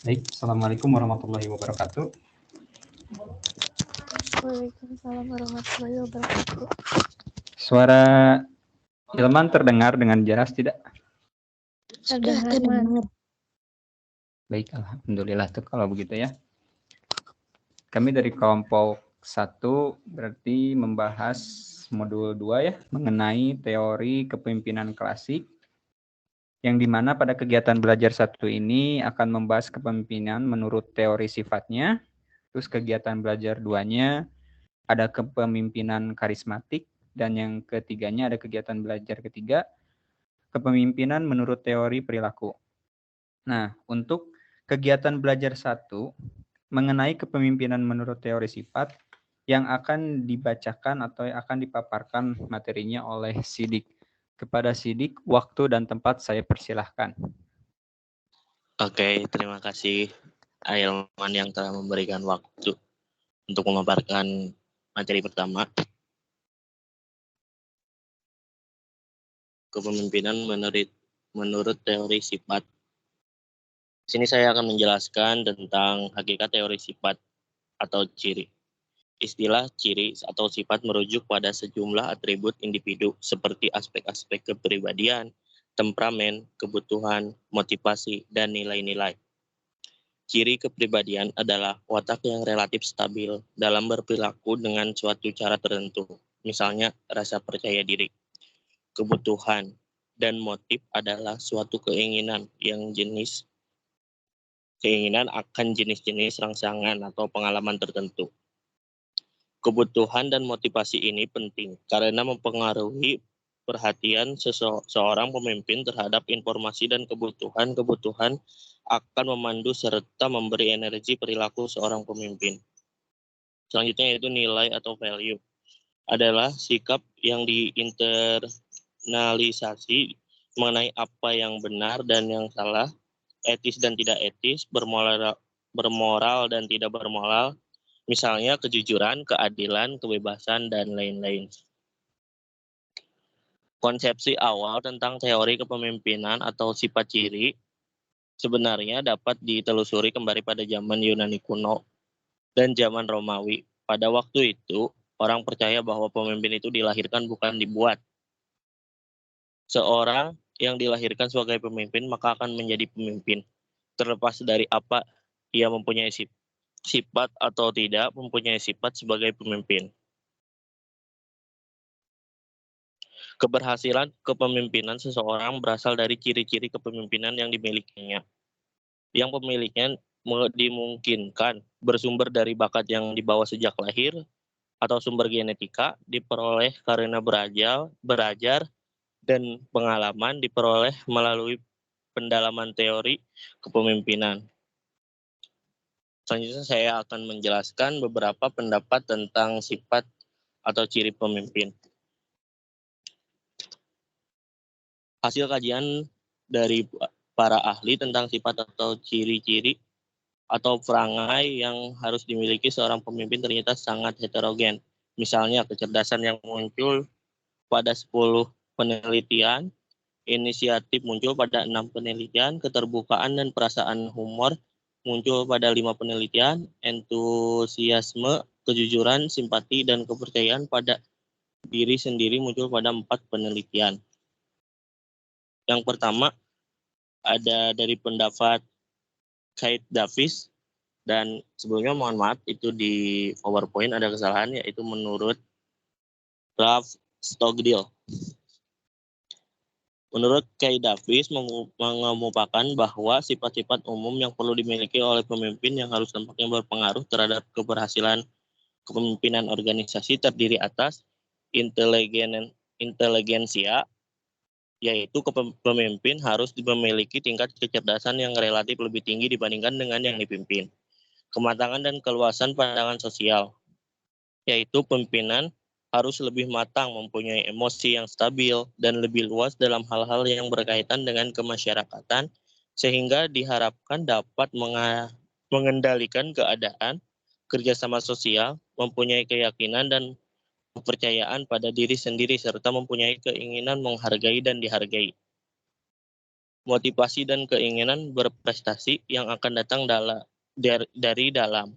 Baik, Assalamualaikum warahmatullahi wabarakatuh. Waalaikumsalam warahmatullahi wabarakatuh. Suara Hilman terdengar dengan jelas tidak? Sudah terdengar. Baik, alhamdulillah tuh kalau begitu ya. Kami dari kelompok 1 berarti membahas modul 2 ya, mengenai teori kepemimpinan klasik, yang dimana pada kegiatan belajar 1 ini akan membahas kepemimpinan menurut teori sifatnya. Terus kegiatan belajar 2-nya ada kepemimpinan karismatik, dan yang ketiganya ada kegiatan belajar ketiga, kepemimpinan menurut teori perilaku. Nah, untuk kegiatan belajar 1 mengenai kepemimpinan menurut teori sifat yang akan dibacakan atau yang akan dipaparkan materinya oleh Sidik. Kepada Sidik, waktu dan tempat saya persilahkan. Oke, terima kasih Ailman yang telah memberikan waktu untuk memaparkan materi pertama. Kepemimpinan menurut teori sifat. Di sini saya akan menjelaskan tentang hakikat teori sifat atau ciri. Istilah ciri atau sifat merujuk pada sejumlah atribut individu seperti aspek-aspek kepribadian, temperamen, kebutuhan, motivasi, dan nilai-nilai. Ciri kepribadian adalah watak yang relatif stabil dalam berperilaku dengan suatu cara tertentu, misalnya rasa percaya diri. Kebutuhan dan motif adalah suatu keinginan akan jenis-jenis rangsangan atau pengalaman tertentu. Kebutuhan dan motivasi ini penting karena mempengaruhi perhatian seorang pemimpin terhadap informasi dan kebutuhan akan memandu serta memberi energi perilaku seorang pemimpin. Selanjutnya yaitu nilai atau value. Adalah sikap yang diinternalisasi mengenai apa yang benar dan yang salah, etis dan tidak etis, bermoral dan tidak bermoral, misalnya kejujuran, keadilan, kebebasan, dan lain-lain. Konsepsi awal tentang teori kepemimpinan atau sifat ciri sebenarnya dapat ditelusuri kembali pada zaman Yunani kuno dan zaman Romawi. Pada waktu itu, orang percaya bahwa pemimpin itu dilahirkan bukan dibuat. Seorang yang dilahirkan sebagai pemimpin maka akan menjadi pemimpin, terlepas dari apa ia mempunyai sifat atau tidak mempunyai sifat sebagai pemimpin. Keberhasilan kepemimpinan seseorang berasal dari ciri-ciri kepemimpinan yang dimilikinya. Yang pemiliknya dimungkinkan bersumber dari bakat yang dibawa sejak lahir atau sumber genetika, diperoleh karena belajar, dan pengalaman diperoleh melalui pendalaman teori kepemimpinan. Selanjutnya saya akan menjelaskan beberapa pendapat tentang sifat atau ciri pemimpin. Hasil kajian dari para ahli tentang sifat atau ciri-ciri atau perangai yang harus dimiliki seorang pemimpin ternyata sangat heterogen. Misalnya kecerdasan yang muncul pada 10 penelitian, inisiatif muncul pada 6 penelitian, keterbukaan dan perasaan humor muncul pada 5 penelitian, entusiasme, kejujuran, simpati, dan kepercayaan pada diri sendiri muncul pada 4 penelitian. Yang pertama ada dari pendapat Kate Davis, dan sebelumnya mohon maaf itu di PowerPoint ada kesalahan, yaitu menurut Ralph Stockdale. Menurut Kate Davis mengemukakan bahwa sifat-sifat umum yang perlu dimiliki oleh pemimpin yang harus tampaknya berpengaruh terhadap keberhasilan kepemimpinan organisasi terdiri atas inteligensia, yaitu pemimpin harus memiliki tingkat kecerdasan yang relatif lebih tinggi dibandingkan dengan yang dipimpin. Kematangan dan keluasan pandangan sosial, yaitu pimpinan harus lebih matang, mempunyai emosi yang stabil dan lebih luas dalam hal-hal yang berkaitan dengan kemasyarakatan, sehingga diharapkan dapat mengendalikan keadaan, kerjasama sosial, mempunyai keyakinan dan kepercayaan pada diri sendiri, serta mempunyai keinginan menghargai dan dihargai. motivasi dan keinginan berprestasi yang akan datang dari dalam.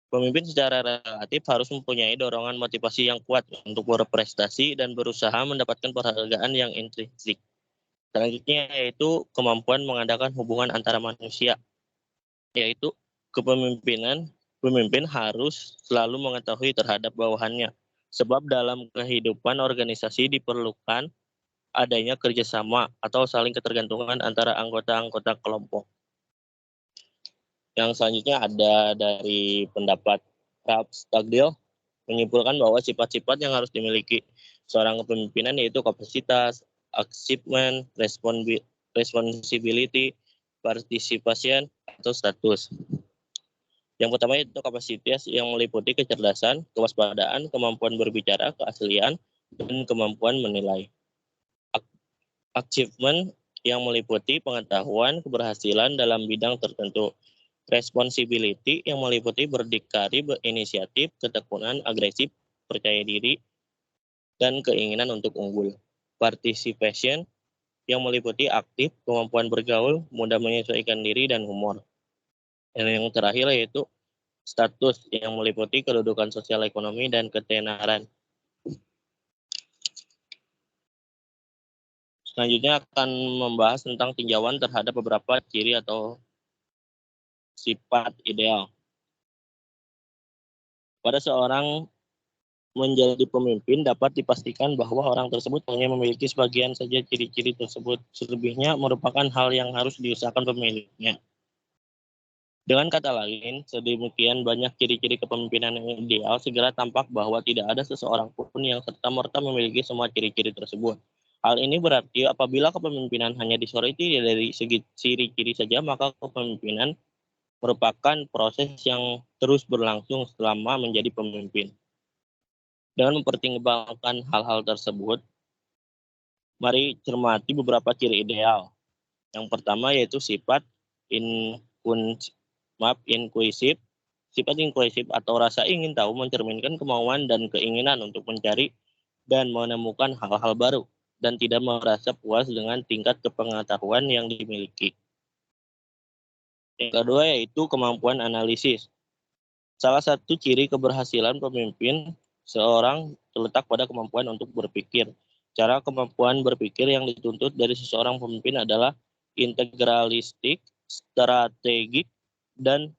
Pemimpin secara relatif harus mempunyai dorongan motivasi yang kuat untuk berprestasi dan berusaha mendapatkan penghargaan yang intrinsik. Selanjutnya yaitu kemampuan mengadakan hubungan antara manusia, yaitu kepemimpinan. Pemimpin harus selalu mengetahui terhadap bawahannya, sebab dalam kehidupan organisasi diperlukan adanya kerjasama atau saling ketergantungan antara anggota-anggota kelompok. Yang selanjutnya ada dari pendapat Ralph Stagdill menyimpulkan bahwa sifat-sifat yang harus dimiliki seorang kepemimpinan yaitu kapasitas, achievement, responsibility, participation, atau status. Yang pertama yaitu kapasitas yang meliputi kecerdasan, kewaspadaan, kemampuan berbicara, keaslian, dan kemampuan menilai. Achievement yang meliputi pengetahuan, keberhasilan dalam bidang tertentu. Responsibility yang meliputi berdikari, berinisiatif, ketekunan, agresif, percaya diri, dan keinginan untuk unggul. Participation yang meliputi aktif, kemampuan bergaul, mudah menyesuaikan diri, dan humor. Dan yang terakhir yaitu status yang meliputi kedudukan sosial ekonomi dan ketenaran. Selanjutnya akan membahas tentang tinjauan terhadap beberapa ciri atau sifat ideal. Pada seorang menjadi pemimpin dapat dipastikan bahwa orang tersebut hanya memiliki sebagian saja ciri-ciri tersebut. Selebihnya merupakan hal yang harus diusahakan pemiliknya. Dengan kata lain, sedemikian banyak ciri-ciri kepemimpinan yang ideal, segera tampak bahwa tidak ada seseorang pun yang serta-merta memiliki semua ciri-ciri tersebut. Hal ini berarti apabila kepemimpinan hanya disoroti dari segi ciri-ciri saja, maka kepemimpinan merupakan proses yang terus berlangsung selama menjadi pemimpin. Dengan mempertimbangkan hal-hal tersebut, mari cermati beberapa ciri ideal. Yang pertama yaitu sifat inkuisif. Sifat inkuisif atau rasa ingin tahu mencerminkan kemauan dan keinginan untuk mencari dan menemukan hal-hal baru dan tidak merasa puas dengan tingkat kepengetahuan yang dimiliki. Yang kedua yaitu kemampuan analisis. Salah satu ciri keberhasilan pemimpin seorang terletak pada kemampuan untuk berpikir. Cara kemampuan berpikir yang dituntut dari seseorang pemimpin adalah integralistik, strategik, dan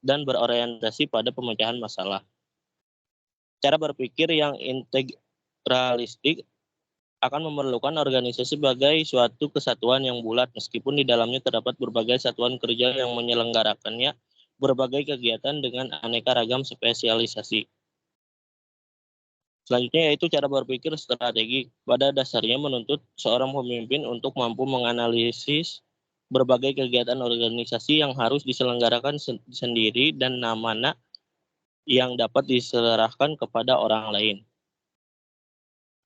berorientasi pada pemecahan masalah. Cara berpikir yang integralistik akan memerlukan organisasi sebagai suatu kesatuan yang bulat, meskipun di dalamnya terdapat berbagai satuan kerja yang menyelenggarakannya berbagai kegiatan dengan aneka ragam spesialisasi. Selanjutnya yaitu cara berpikir strategi. Pada dasarnya menuntut seorang pemimpin untuk mampu menganalisis berbagai kegiatan organisasi yang harus diselenggarakan sendiri dan mana yang dapat diserahkan kepada orang lain.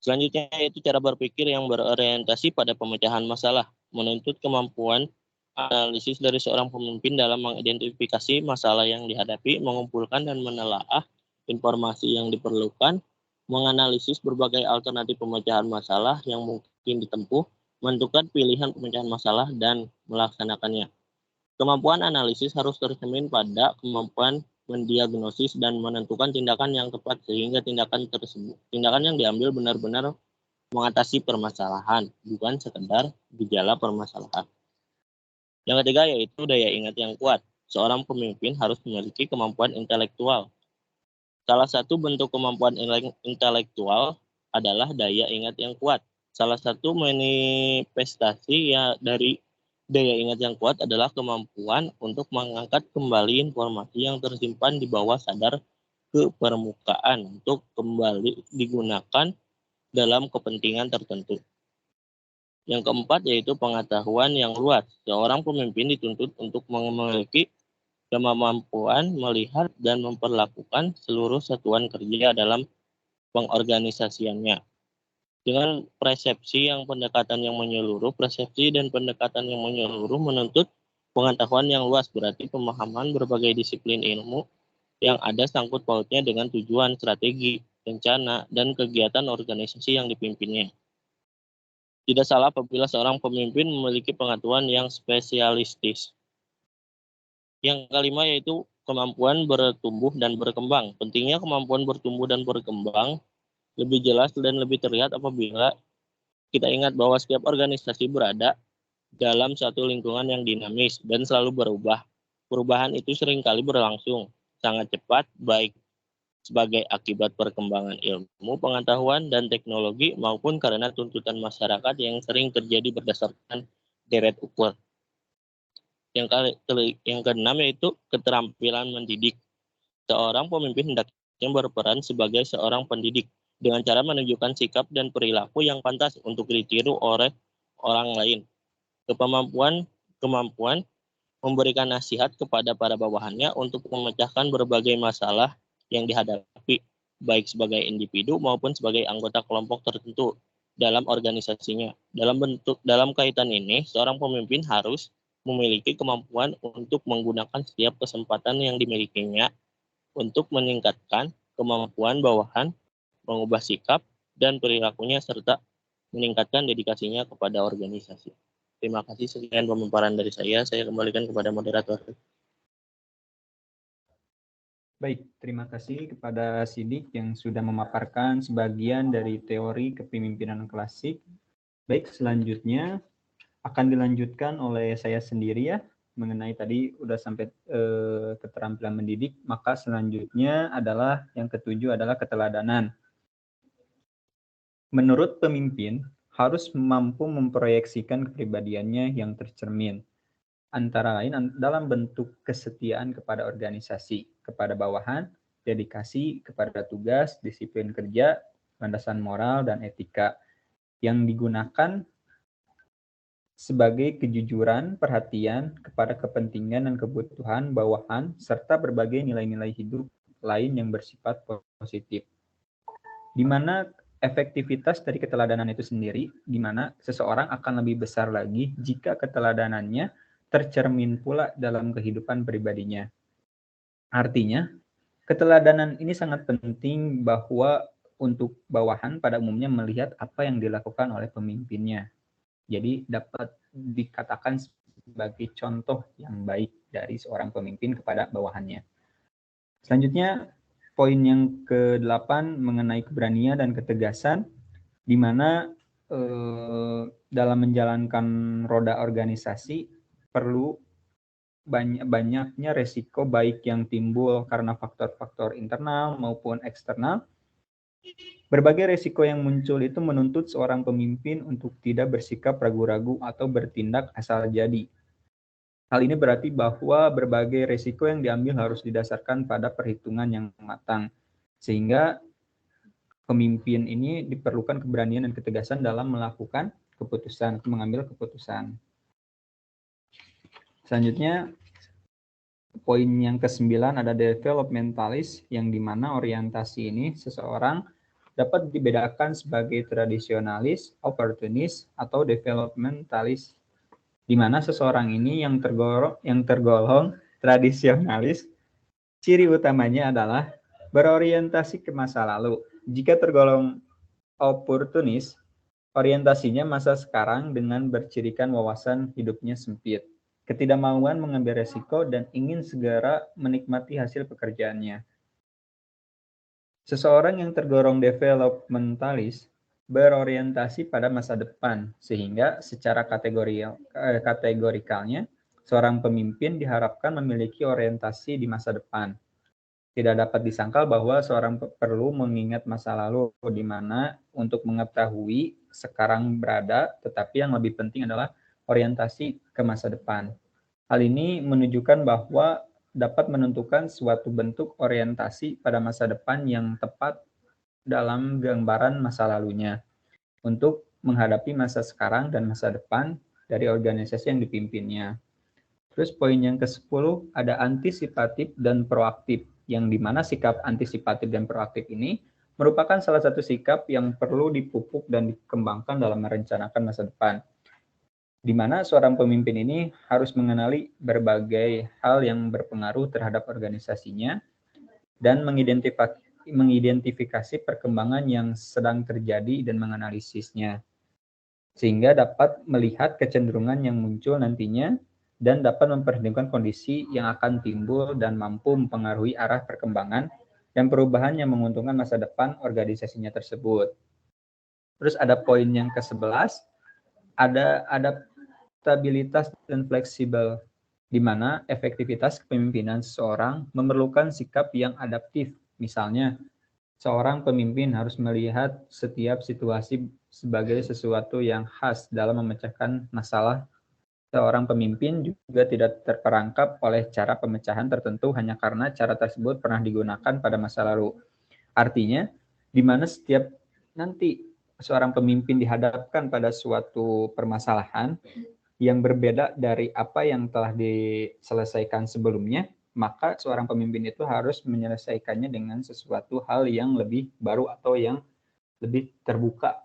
Selanjutnya yaitu cara berpikir yang berorientasi pada pemecahan masalah, menuntut kemampuan analisis dari seorang pemimpin dalam mengidentifikasi masalah yang dihadapi, mengumpulkan dan menelaah informasi yang diperlukan, menganalisis berbagai alternatif pemecahan masalah yang mungkin ditempuh, menentukan pilihan pemecahan masalah, dan melaksanakannya. Kemampuan analisis harus tercermin pada kemampuan mendiagnosis dan menentukan tindakan yang tepat sehingga tindakan yang diambil benar-benar mengatasi permasalahan, bukan sekedar gejala permasalahan. Yang ketiga yaitu daya ingat yang kuat. Seorang pemimpin harus memiliki kemampuan intelektual. Salah satu bentuk kemampuan intelektual adalah daya ingat yang kuat. Salah satu manifestasi dari daya ingat yang kuat adalah kemampuan untuk mengangkat kembali informasi yang tersimpan di bawah sadar ke permukaan untuk kembali digunakan dalam kepentingan tertentu. Yang keempat yaitu pengetahuan yang luas. Seorang pemimpin dituntut untuk memiliki kemampuan melihat dan memperlakukan seluruh satuan kerja dalam pengorganisasiannya. Dengan persepsi dan pendekatan yang menyeluruh menuntut pengetahuan yang luas, berarti pemahaman berbagai disiplin ilmu yang ada sangkut pautnya dengan tujuan, strategi, rencana, dan kegiatan organisasi yang dipimpinnya. Tidak salah apabila seorang pemimpin memiliki pengetahuan yang spesialistis. Yang kelima yaitu kemampuan bertumbuh dan berkembang. Pentingnya kemampuan bertumbuh dan berkembang lebih jelas dan lebih terlihat apabila kita ingat bahwa setiap organisasi berada dalam satu lingkungan yang dinamis dan selalu berubah. Perubahan itu seringkali berlangsung sangat cepat, baik sebagai akibat perkembangan ilmu, pengetahuan, dan teknologi maupun karena tuntutan masyarakat yang sering terjadi berdasarkan deret ukur. Yang keenam yaitu keterampilan mendidik. Seorang pemimpin hendaknya berperan sebagai seorang pendidik dengan cara menunjukkan sikap dan perilaku yang pantas untuk ditiru oleh orang lain. Kemampuan memberikan nasihat kepada para bawahannya untuk memecahkan berbagai masalah yang dihadapi, baik sebagai individu maupun sebagai anggota kelompok tertentu dalam organisasinya. Dalam kaitan ini, seorang pemimpin harus memiliki kemampuan untuk menggunakan setiap kesempatan yang dimilikinya untuk meningkatkan kemampuan bawahan, mengubah sikap dan perilakunya serta meningkatkan dedikasinya kepada organisasi. Terima kasih, sekian pemaparan dari saya. Saya kembalikan kepada moderator. Baik, terima kasih kepada Sidik yang sudah memaparkan sebagian dari teori kepemimpinan klasik. Baik, selanjutnya akan dilanjutkan oleh saya sendiri ya, mengenai tadi udah sampai keterampilan mendidik, maka selanjutnya adalah yang ketujuh adalah keteladanan. Menurut pemimpin, harus mampu memproyeksikan kepribadiannya yang tercermin, antara lain dalam bentuk kesetiaan kepada organisasi, kepada bawahan, dedikasi kepada tugas, disiplin kerja, landasan moral, dan etika yang digunakan sebagai kejujuran, perhatian kepada kepentingan dan kebutuhan bawahan, serta berbagai nilai-nilai hidup lain yang bersifat positif. Di mana efektivitas dari keteladanan itu sendiri, di mana seseorang akan lebih besar lagi jika keteladanannya tercermin pula dalam kehidupan pribadinya. Artinya, keteladanan ini sangat penting bahwa untuk bawahan pada umumnya melihat apa yang dilakukan oleh pemimpinnya. Jadi dapat dikatakan sebagai contoh yang baik dari seorang pemimpin kepada bawahannya. Selanjutnya, poin yang ke-8 mengenai keberanian dan ketegasan, di mana dalam menjalankan roda organisasi perlu banyaknya resiko baik yang timbul karena faktor-faktor internal maupun eksternal. Berbagai resiko yang muncul itu menuntut seorang pemimpin untuk tidak bersikap ragu-ragu atau bertindak asal jadi. Hal ini berarti bahwa berbagai resiko yang diambil harus didasarkan pada perhitungan yang matang, sehingga pemimpin ini diperlukan keberanian dan ketegasan dalam melakukan keputusan, mengambil keputusan. Selanjutnya, poin yang ke-9 ada developmentalis, yang dimana orientasi ini seseorang dapat dibedakan sebagai tradisionalis, opportunis, atau developmentalis, di mana seseorang ini yang tergolong tradisionalis, ciri utamanya adalah berorientasi ke masa lalu. Jika tergolong oportunis, orientasinya masa sekarang dengan bercirikan wawasan hidupnya sempit, ketidakmauan mengambil resiko, dan ingin segera menikmati hasil pekerjaannya. Seseorang yang tergolong developmentalis berorientasi pada masa depan, sehingga secara kategorikalnya seorang pemimpin diharapkan memiliki orientasi di masa depan. Tidak dapat disangkal bahwa seorang perlu mengingat masa lalu, di mana untuk mengetahui sekarang berada, tetapi yang lebih penting adalah orientasi ke masa depan. Hal ini menunjukkan bahwa dapat menentukan suatu bentuk orientasi pada masa depan yang tepat dalam gambaran masa lalunya untuk menghadapi masa sekarang dan masa depan dari organisasi yang dipimpinnya. Terus poin yang ke-10 ada antisipatif dan proaktif, yang dimana sikap antisipatif dan proaktif ini merupakan salah satu sikap yang perlu dipupuk dan dikembangkan dalam merencanakan masa depan, di mana seorang pemimpin ini harus mengenali berbagai hal yang berpengaruh terhadap organisasinya dan mengidentifikasi perkembangan yang sedang terjadi dan menganalisisnya. sehingga dapat melihat kecenderungan yang muncul nantinya dan dapat memperhitungkan kondisi yang akan timbul dan mampu mempengaruhi arah perkembangan dan perubahan yang menguntungkan masa depan organisasinya tersebut. Terus ada poin yang ke-11, ada adaptabilitas dan fleksibel, di mana efektivitas kepemimpinan seseorang memerlukan sikap yang adaptif. Misalnya, seorang pemimpin harus melihat setiap situasi sebagai sesuatu yang khas dalam memecahkan masalah. Seorang pemimpin juga tidak terperangkap oleh cara pemecahan tertentu hanya karena cara tersebut pernah digunakan pada masa lalu. Artinya, di mana setiap nanti seorang pemimpin dihadapkan pada suatu permasalahan yang berbeda dari apa yang telah diselesaikan sebelumnya, maka seorang pemimpin itu harus menyelesaikannya dengan sesuatu hal yang lebih baru atau yang lebih terbuka.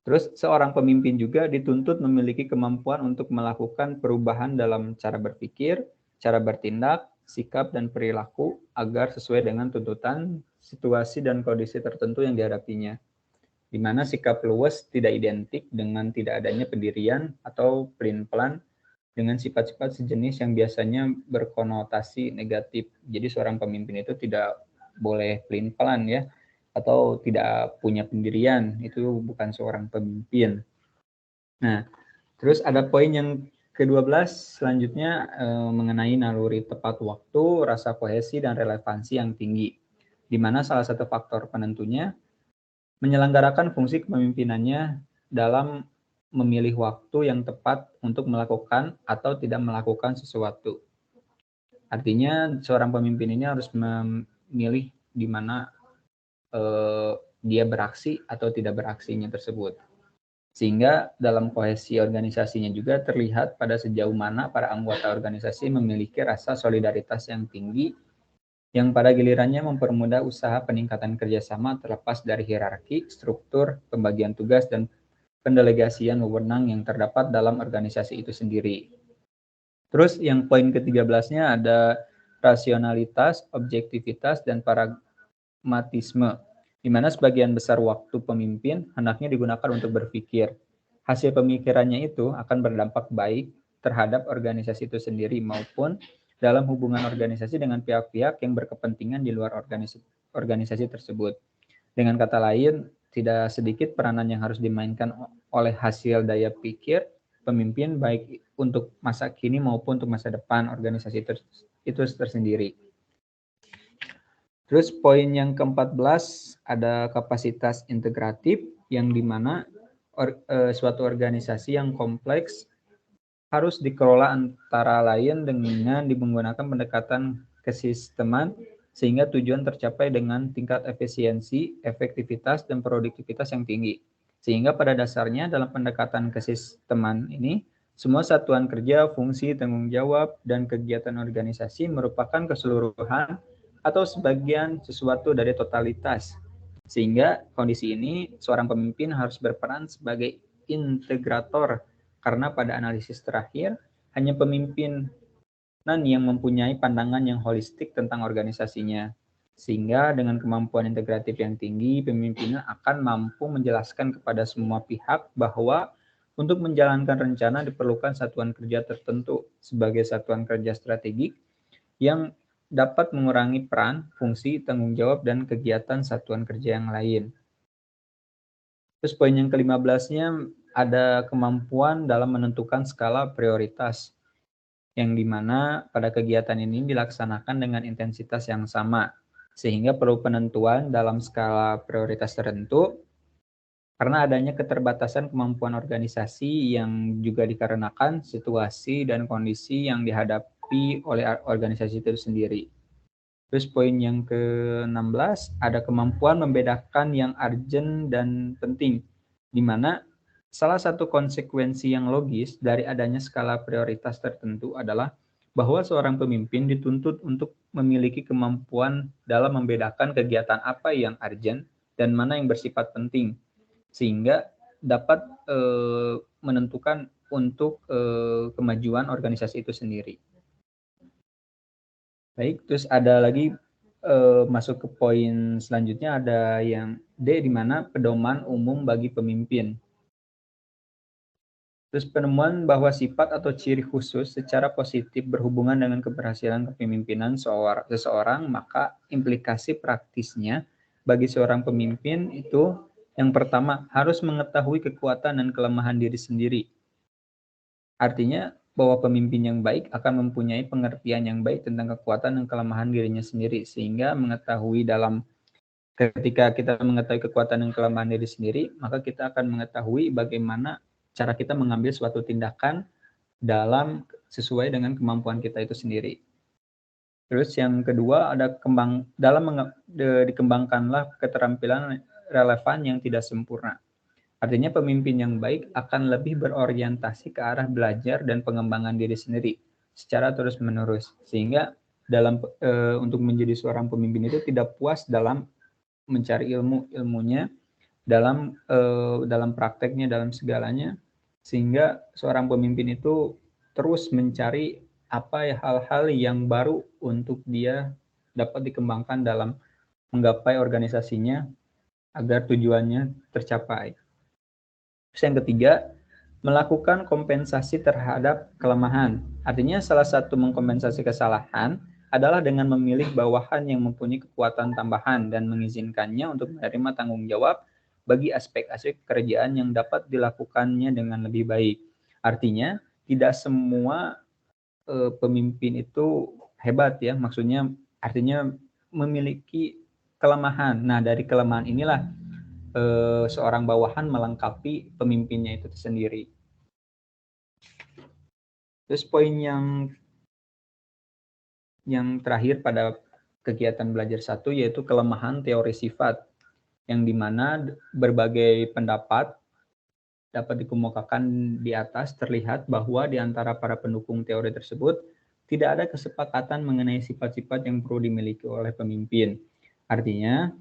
Terus seorang pemimpin juga dituntut memiliki kemampuan untuk melakukan perubahan dalam cara berpikir, cara bertindak, sikap, dan perilaku agar sesuai dengan tuntutan, situasi, dan kondisi tertentu yang dihadapinya. Di mana sikap luwes tidak identik dengan tidak adanya pendirian atau pelin-pelan dengan sifat-sifat sejenis yang biasanya berkonotasi negatif. Jadi seorang pemimpin itu tidak boleh pelin-pelan ya, atau tidak punya pendirian, itu bukan seorang pemimpin. Nah, terus ada poin yang ke-12 selanjutnya mengenai naluri tepat waktu, rasa kohesi, dan relevansi yang tinggi, di mana salah satu faktor penentunya menyelenggarakan fungsi kepemimpinannya dalam memilih waktu yang tepat untuk melakukan atau tidak melakukan sesuatu. Artinya seorang pemimpin ini harus memilih di mana dia beraksi atau tidak beraksinya tersebut. Sehingga dalam kohesi organisasinya juga terlihat pada sejauh mana para anggota organisasi memiliki rasa solidaritas yang tinggi yang pada gilirannya mempermudah usaha peningkatan kerjasama terlepas dari hierarki, struktur, pembagian tugas, dan pendelegasian wewenang yang terdapat dalam organisasi itu sendiri. Terus yang poin ke-13-nya ada rasionalitas, objektivitas, dan pragmatisme, di mana sebagian besar waktu pemimpin hendaknya digunakan untuk berpikir. Hasil pemikirannya itu akan berdampak baik terhadap organisasi itu sendiri maupun dalam hubungan organisasi dengan pihak-pihak yang berkepentingan di luar organisasi tersebut. Dengan kata lain, tidak sedikit peranan yang harus dimainkan oleh hasil daya pikir pemimpin baik untuk masa kini maupun untuk masa depan organisasi itu tersendiri. Terus poin yang ke-14 ada kapasitas integratif yang dimana suatu organisasi yang kompleks harus dikelola antara lain dengan menggunakan pendekatan kesisteman sehingga tujuan tercapai dengan tingkat efisiensi, efektivitas, dan produktivitas yang tinggi. Sehingga pada dasarnya dalam pendekatan kesisteman ini, semua satuan kerja, fungsi, tanggung jawab, dan kegiatan organisasi merupakan keseluruhan atau sebagian sesuatu dari totalitas. Sehingga kondisi ini seorang pemimpin harus berperan sebagai integrator, karena pada analisis terakhir hanya pemimpin yang mempunyai pandangan yang holistik tentang organisasinya. Sehingga dengan kemampuan integratif yang tinggi, pemimpinnya akan mampu menjelaskan kepada semua pihak bahwa untuk menjalankan rencana diperlukan satuan kerja tertentu sebagai satuan kerja strategik yang dapat mengurangi peran, fungsi, tanggung jawab, dan kegiatan satuan kerja yang lain. Terus poin yang ke-15-nya ada kemampuan dalam menentukan skala prioritas, yang dimana pada kegiatan ini dilaksanakan dengan intensitas yang sama, sehingga perlu penentuan dalam skala prioritas tertentu, karena adanya keterbatasan kemampuan organisasi yang juga dikarenakan situasi dan kondisi yang dihadapi oleh organisasi itu sendiri. Terus poin yang ke-16 ada kemampuan membedakan yang urgent dan penting, di mana salah satu konsekuensi yang logis dari adanya skala prioritas tertentu adalah bahwa seorang pemimpin dituntut untuk memiliki kemampuan dalam membedakan kegiatan apa yang urgent dan mana yang bersifat penting, sehingga dapat menentukan untuk kemajuan organisasi itu sendiri. Baik, terus ada lagi masuk ke poin selanjutnya, ada yang D, di mana pedoman umum bagi pemimpin. Terus penemuan bahwa sifat atau ciri khusus secara positif berhubungan dengan keberhasilan kepemimpinan seseorang, maka implikasi praktisnya bagi seorang pemimpin itu yang pertama harus mengetahui kekuatan dan kelemahan diri sendiri. Artinya bahwa pemimpin yang baik akan mempunyai pengertian yang baik tentang kekuatan dan kelemahan dirinya sendiri, sehingga mengetahui ketika kita mengetahui kekuatan dan kelemahan diri sendiri, maka kita akan mengetahui bagaimana cara kita mengambil suatu tindakan sesuai dengan kemampuan kita itu sendiri. Terus yang kedua ada dikembangkanlah keterampilan relevan yang tidak sempurna. Artinya pemimpin yang baik akan lebih berorientasi ke arah belajar dan pengembangan diri sendiri secara terus-menerus, sehingga untuk menjadi seorang pemimpin itu tidak puas dalam mencari ilmunya, dalam prakteknya, dalam segalanya, sehingga seorang pemimpin itu terus mencari hal-hal yang baru untuk dia dapat dikembangkan dalam menggapai organisasinya agar tujuannya tercapai. Terus yang ketiga, melakukan kompensasi terhadap kelemahan. Artinya salah satu mengkompensasi kesalahan adalah dengan memilih bawahan yang mempunyai kekuatan tambahan dan mengizinkannya untuk menerima tanggung jawab bagi aspek-aspek pekerjaan yang dapat dilakukannya dengan lebih baik. Artinya tidak semua pemimpin itu hebat ya, maksudnya artinya memiliki kelemahan. Nah, dari kelemahan inilah seorang bawahan melengkapi pemimpinnya itu sendiri. Terus poin yang terakhir pada kegiatan belajar 1 yaitu kelemahan teori sifat, yang dimana berbagai pendapat dapat dikemukakan di atas. Terlihat bahwa di antara para pendukung teori tersebut tidak ada kesepakatan mengenai sifat-sifat yang perlu dimiliki oleh pemimpin. Artinya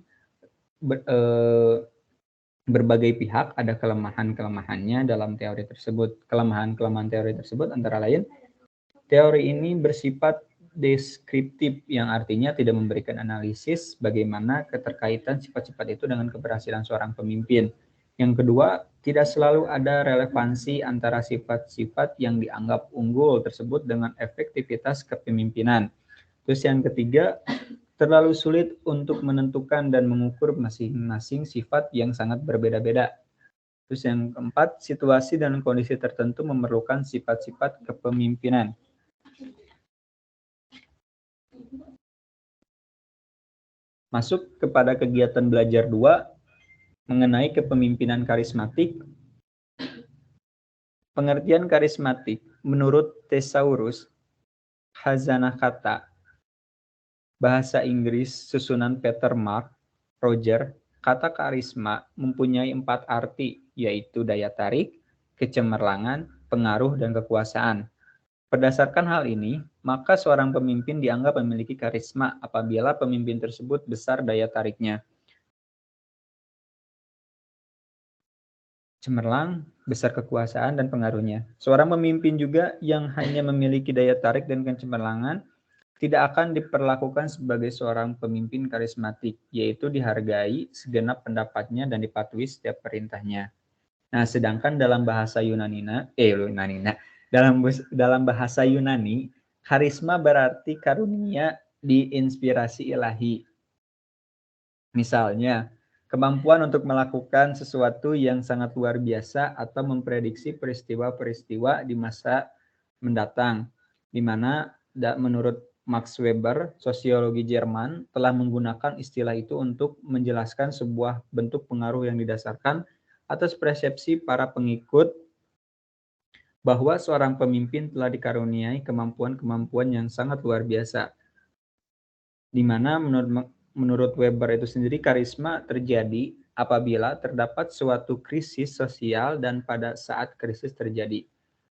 berbagai pihak ada kelemahan-kelemahannya dalam teori tersebut. Kelemahan-kelemahan teori tersebut antara lain, teori ini bersifat deskriptif, yang artinya tidak memberikan analisis bagaimana keterkaitan sifat-sifat itu dengan keberhasilan seorang pemimpin. Yang kedua, tidak selalu ada relevansi antara sifat-sifat yang dianggap unggul tersebut dengan efektivitas kepemimpinan. Terus yang ketiga, terlalu sulit untuk menentukan dan mengukur masing-masing sifat yang sangat berbeda-beda. Terus yang keempat, situasi dan kondisi tertentu memerlukan sifat-sifat kepemimpinan. Masuk kepada kegiatan belajar 2 mengenai kepemimpinan karismatik. Pengertian karismatik menurut Thesaurus Khazanah Kata Bahasa Inggris susunan Peter Mark Roger, kata karisma mempunyai 4 arti, yaitu daya tarik, kecemerlangan, pengaruh, dan kekuasaan. Berdasarkan hal ini, maka seorang pemimpin dianggap memiliki karisma apabila pemimpin tersebut besar daya tariknya. Cemerlang, besar kekuasaan dan pengaruhnya. Seorang pemimpin juga yang hanya memiliki daya tarik dan kecemerlangan tidak akan diperlakukan sebagai seorang pemimpin karismatik, yaitu dihargai segenap pendapatnya dan dipatuhi setiap perintahnya. Nah, sedangkan dalam bahasa dalam bahasa Yunani, karisma berarti karunia diinspirasi ilahi. Misalnya, kemampuan untuk melakukan sesuatu yang sangat luar biasa atau memprediksi peristiwa-peristiwa di masa mendatang, di mana menurut Max Weber, sosiologi Jerman, telah menggunakan istilah itu untuk menjelaskan sebuah bentuk pengaruh yang didasarkan atas persepsi para pengikut bahwa seorang pemimpin telah dikaruniai kemampuan-kemampuan yang sangat luar biasa, di mana menurut Weber itu sendiri, karisma terjadi apabila terdapat suatu krisis sosial dan pada saat krisis terjadi.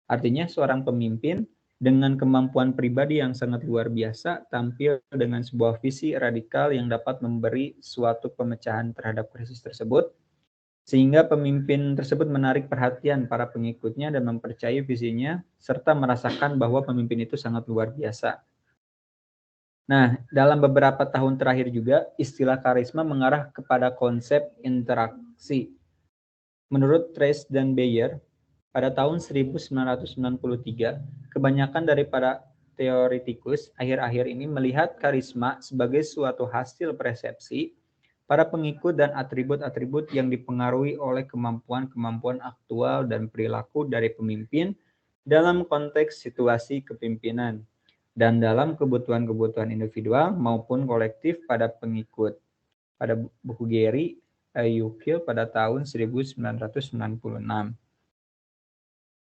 Artinya seorang pemimpin dengan kemampuan pribadi yang sangat luar biasa tampil dengan sebuah visi radikal yang dapat memberi suatu pemecahan terhadap krisis tersebut, sehingga pemimpin tersebut menarik perhatian para pengikutnya dan mempercayai visinya, serta merasakan bahwa pemimpin itu sangat luar biasa. Nah, dalam beberapa tahun terakhir juga, istilah karisma mengarah kepada konsep interaksi. Menurut Trace dan Bayer, Pada tahun 1993, kebanyakan dari para teoretikus akhir-akhir ini melihat karisma sebagai suatu hasil persepsi para pengikut dan atribut-atribut yang dipengaruhi oleh kemampuan-kemampuan aktual dan perilaku dari pemimpin dalam konteks situasi kepemimpinan dan dalam kebutuhan-kebutuhan individual maupun kolektif pada pengikut. Pada buku Gary Yukil pada tahun 1996.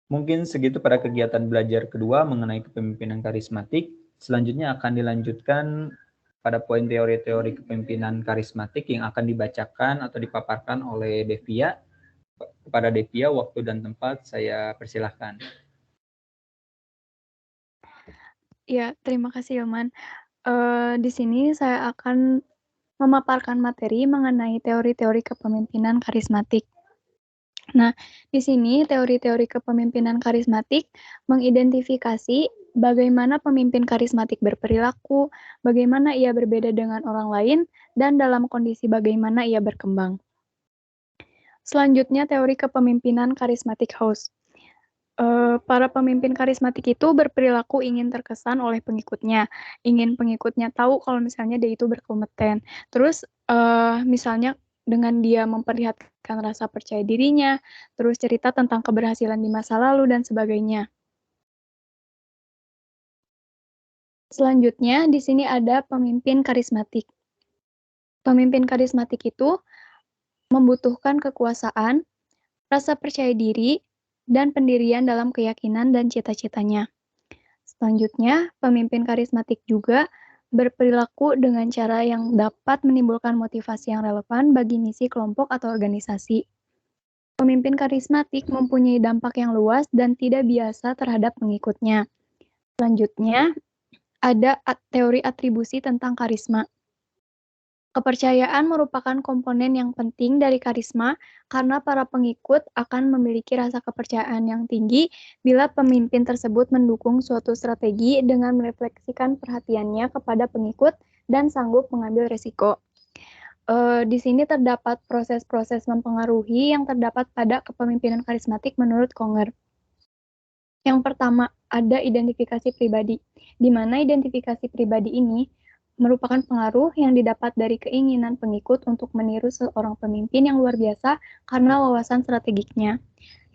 Mungkin segitu pada kegiatan belajar kedua mengenai kepemimpinan karismatik. Selanjutnya akan dilanjutkan pada poin teori-teori kepemimpinan karismatik yang akan dibacakan atau dipaparkan oleh Devia. Kepada Devia, waktu dan tempat saya persilahkan. Ya, terima kasih Ilman. Di sini saya akan memaparkan materi mengenai teori-teori kepemimpinan karismatik. Nah, di sini teori-teori kepemimpinan karismatik mengidentifikasi bagaimana pemimpin karismatik berperilaku, bagaimana ia berbeda dengan orang lain, dan dalam kondisi bagaimana ia berkembang. Selanjutnya, teori kepemimpinan karismatik host. Para pemimpin karismatik itu berperilaku ingin terkesan oleh pengikutnya, ingin pengikutnya tahu kalau misalnya dia itu berkompeten. Terus misalnya dengan dia memperlihatkan rasa percaya dirinya, terus cerita tentang keberhasilan di masa lalu dan sebagainya. Selanjutnya di sini ada pemimpin karismatik. Pemimpin karismatik itu membutuhkan kekuasaan, rasa percaya diri, dan pendirian dalam keyakinan dan cita-citanya. Selanjutnya, pemimpin karismatik juga berperilaku dengan cara yang dapat menimbulkan motivasi yang relevan bagi misi kelompok atau organisasi. Pemimpin karismatik mempunyai dampak yang luas dan tidak biasa terhadap pengikutnya. Selanjutnya, ada teori atribusi tentang karisma. Kepercayaan merupakan komponen yang penting dari karisma karena para pengikut akan memiliki rasa kepercayaan yang tinggi bila pemimpin tersebut mendukung suatu strategi dengan merefleksikan perhatiannya kepada pengikut dan sanggup mengambil risiko. Di sini terdapat proses-proses mempengaruhi yang terdapat pada kepemimpinan karismatik menurut Conger. Yang pertama, ada identifikasi pribadi, di mana identifikasi pribadi ini merupakan pengaruh yang didapat dari keinginan pengikut untuk meniru seorang pemimpin yang luar biasa karena wawasan strategiknya.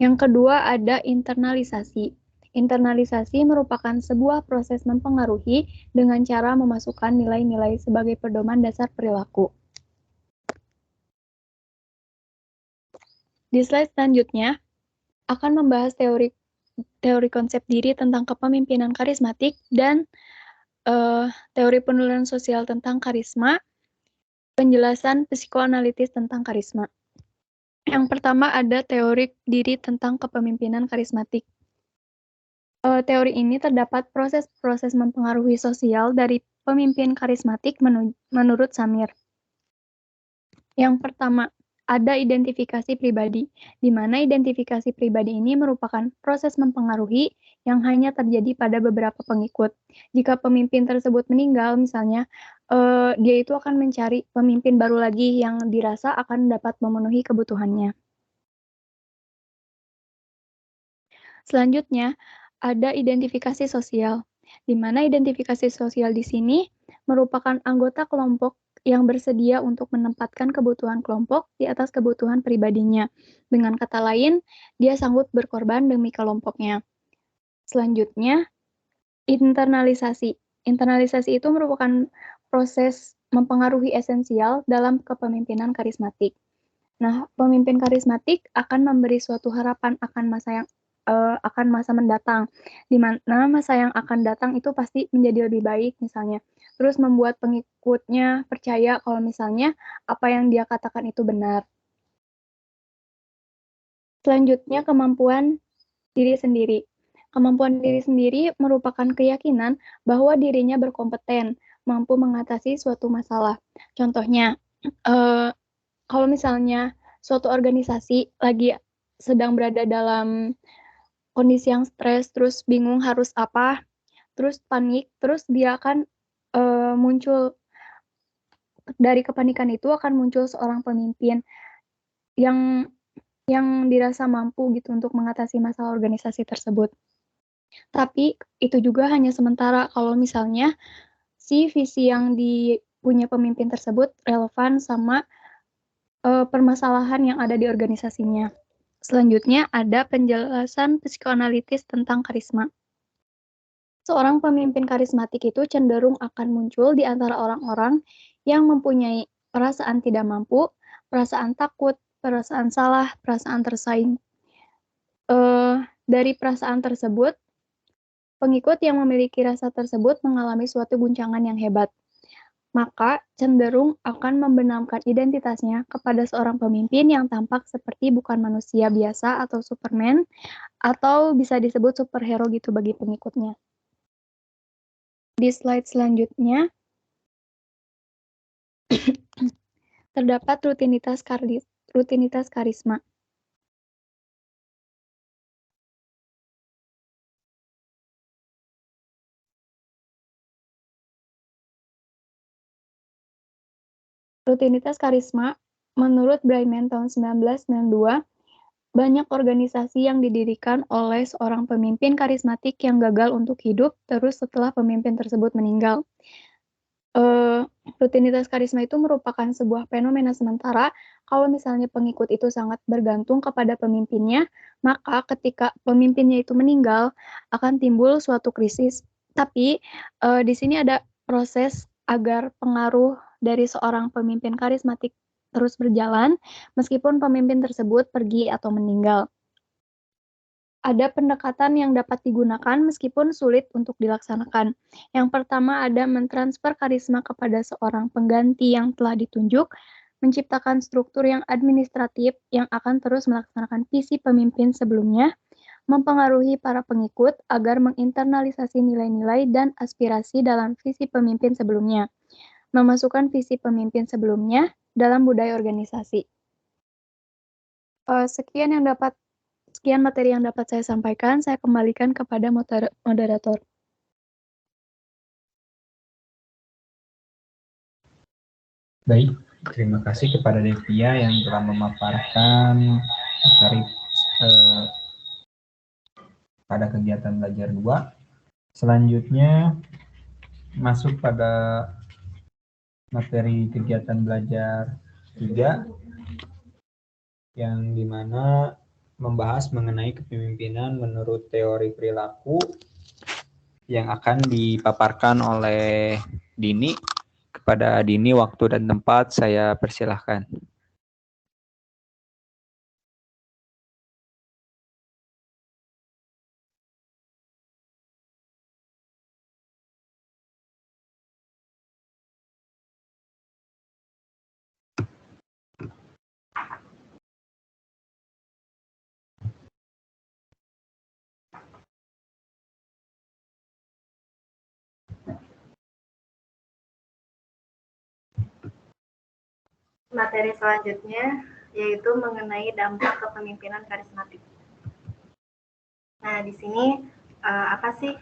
Yang kedua ada internalisasi. Internalisasi merupakan sebuah proses mempengaruhi dengan cara memasukkan nilai-nilai sebagai pedoman dasar perilaku. Di slide selanjutnya akan membahas teori konsep diri tentang kepemimpinan karismatik dan teori penularan sosial tentang karisma, penjelasan psikoanalitis tentang karisma. Yang pertama ada teori diri tentang kepemimpinan karismatik. Teori ini terdapat proses-proses mempengaruhi sosial dari pemimpin karismatik menurut Samir. Yang pertama, ada identifikasi pribadi, di mana identifikasi pribadi ini merupakan proses mempengaruhi yang hanya terjadi pada beberapa pengikut. Jika pemimpin tersebut meninggal, misalnya, dia itu akan mencari pemimpin baru lagi yang dirasa akan dapat memenuhi kebutuhannya. Selanjutnya, ada identifikasi sosial, di mana identifikasi sosial di sini merupakan anggota kelompok yang bersedia untuk menempatkan kebutuhan kelompok di atas kebutuhan pribadinya. Dengan kata lain, dia sanggup berkorban demi kelompoknya. Selanjutnya, internalisasi. Internalisasi itu merupakan proses mempengaruhi esensial dalam kepemimpinan karismatik. Nah, pemimpin karismatik akan memberi suatu harapan akan masa mendatang, di mana masa yang akan datang itu pasti menjadi lebih baik misalnya. Terus membuat pengikutnya percaya kalau misalnya apa yang dia katakan itu benar. Selanjutnya, kemampuan diri sendiri. Kemampuan diri sendiri merupakan keyakinan bahwa dirinya berkompeten, mampu mengatasi suatu masalah. Contohnya, kalau misalnya suatu organisasi lagi sedang berada dalam kondisi yang stres, terus bingung harus apa, terus panik, terus dia akan muncul, dari kepanikan itu akan muncul seorang pemimpin yang yang dirasa mampu gitu untuk mengatasi masalah organisasi tersebut. Tapi itu juga hanya sementara kalau misalnya si visi yang punya pemimpin tersebut relevan sama permasalahan yang ada di organisasinya. Selanjutnya ada penjelasan psikoanalitis tentang karisma. Seorang pemimpin karismatik itu cenderung akan muncul di antara orang-orang yang mempunyai perasaan tidak mampu, perasaan takut, perasaan salah, perasaan tersaing. Dari perasaan tersebut, pengikut yang memiliki rasa tersebut mengalami suatu guncangan yang hebat. Maka cenderung akan membenamkan identitasnya kepada seorang pemimpin yang tampak seperti bukan manusia biasa atau Superman, atau bisa disebut superhero gitu bagi pengikutnya. Di slide selanjutnya, terdapat rutinitas karisma. Rutinitas karisma, menurut Brayman tahun 1992, banyak organisasi yang didirikan oleh seorang pemimpin karismatik yang gagal untuk hidup terus setelah pemimpin tersebut meninggal. Rutinitas karisma itu merupakan sebuah fenomena sementara. Kalau misalnya pengikut itu sangat bergantung kepada pemimpinnya, maka ketika pemimpinnya itu meninggal, akan timbul suatu krisis. Tapi di sini ada proses agar pengaruh dari seorang pemimpin karismatik terus berjalan, meskipun pemimpin tersebut pergi atau meninggal. Ada pendekatan yang dapat digunakan meskipun sulit untuk dilaksanakan. Yang pertama ada mentransfer karisma kepada seorang pengganti yang telah ditunjuk, menciptakan struktur yang administratif yang akan terus melaksanakan visi pemimpin sebelumnya, mempengaruhi para pengikut agar menginternalisasi nilai-nilai dan aspirasi dalam visi pemimpin sebelumnya, memasukkan visi pemimpin sebelumnya dalam budaya organisasi. Sekian materi yang dapat saya sampaikan. Saya kembalikan kepada moderator. Baik, terima kasih kepada Devia yang telah memaparkan materi pada kegiatan belajar 2. Selanjutnya masuk pada materi kegiatan belajar 3 yang dimana membahas mengenai kepemimpinan menurut teori perilaku yang akan dipaparkan oleh Dini. Kepada Dini, waktu dan tempat saya persilahkan. Materi selanjutnya yaitu mengenai dampak kepemimpinan karismatik. Nah, di sini apa sih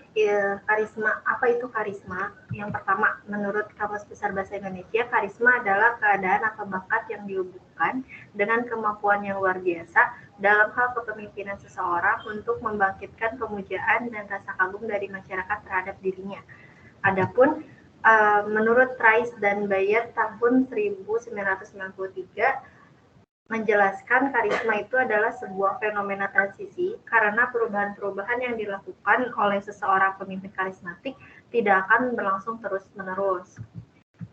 karisma? Apa itu karisma? Yang pertama, menurut Kamus Besar Bahasa Indonesia, karisma adalah keadaan atau bakat yang dihubungkan dengan kemampuan yang luar biasa dalam hal kepemimpinan seseorang untuk membangkitkan pemujaan dan rasa kagum dari masyarakat terhadap dirinya. Adapun menurut Rice dan Bayer tahun 1993 menjelaskan karisma itu adalah sebuah fenomena transisi karena perubahan-perubahan yang dilakukan oleh seseorang pemimpin karismatik tidak akan berlangsung terus-menerus.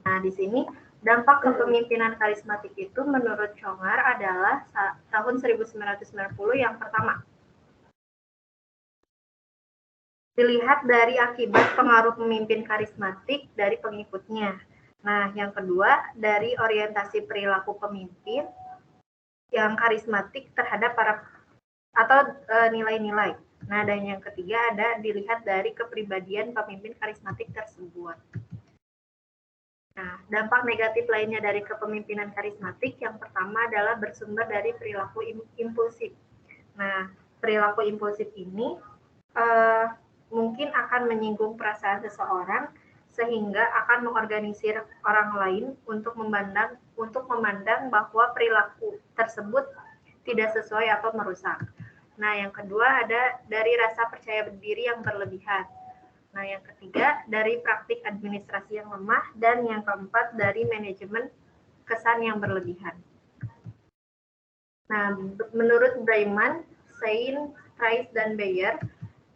Nah, di sini dampak kepemimpinan karismatik itu menurut Congar adalah tahun 1990 yang pertama. Dilihat dari akibat pengaruh pemimpin karismatik dari pengikutnya. Nah, yang kedua, dari orientasi perilaku pemimpin yang karismatik terhadap para atau nilai-nilai. Nah, dan yang ketiga ada dilihat dari kepribadian pemimpin karismatik tersebut. Nah, dampak negatif lainnya dari kepemimpinan karismatik yang pertama adalah bersumber dari perilaku impulsif. Nah, perilaku impulsif ini mungkin akan menyinggung perasaan seseorang sehingga akan mengorganisir orang lain untuk memandang bahwa perilaku tersebut tidak sesuai atau merusak. Nah, yang kedua ada dari rasa percaya diri yang berlebihan. Nah, yang ketiga dari praktik administrasi yang lemah, dan yang keempat dari manajemen kesan yang berlebihan. Nah, menurut Breiman, Sein, Price, dan Bayer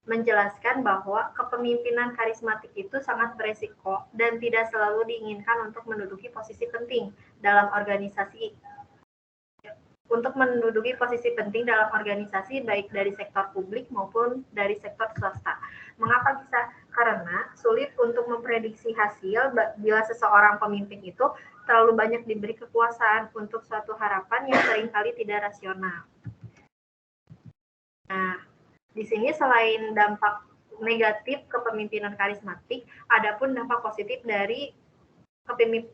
menjelaskan bahwa kepemimpinan karismatik itu sangat beresiko dan tidak selalu diinginkan untuk menduduki posisi penting dalam organisasi. Untuk menduduki posisi penting dalam organisasi baik dari sektor publik maupun dari sektor swasta. Mengapa bisa? Karena sulit untuk memprediksi hasil bila seseorang pemimpin itu terlalu banyak diberi kekuasaan untuk suatu harapan yang seringkali tidak rasional. Nah, di sini selain dampak negatif kepemimpinan karismatik, ada pun dampak positif dari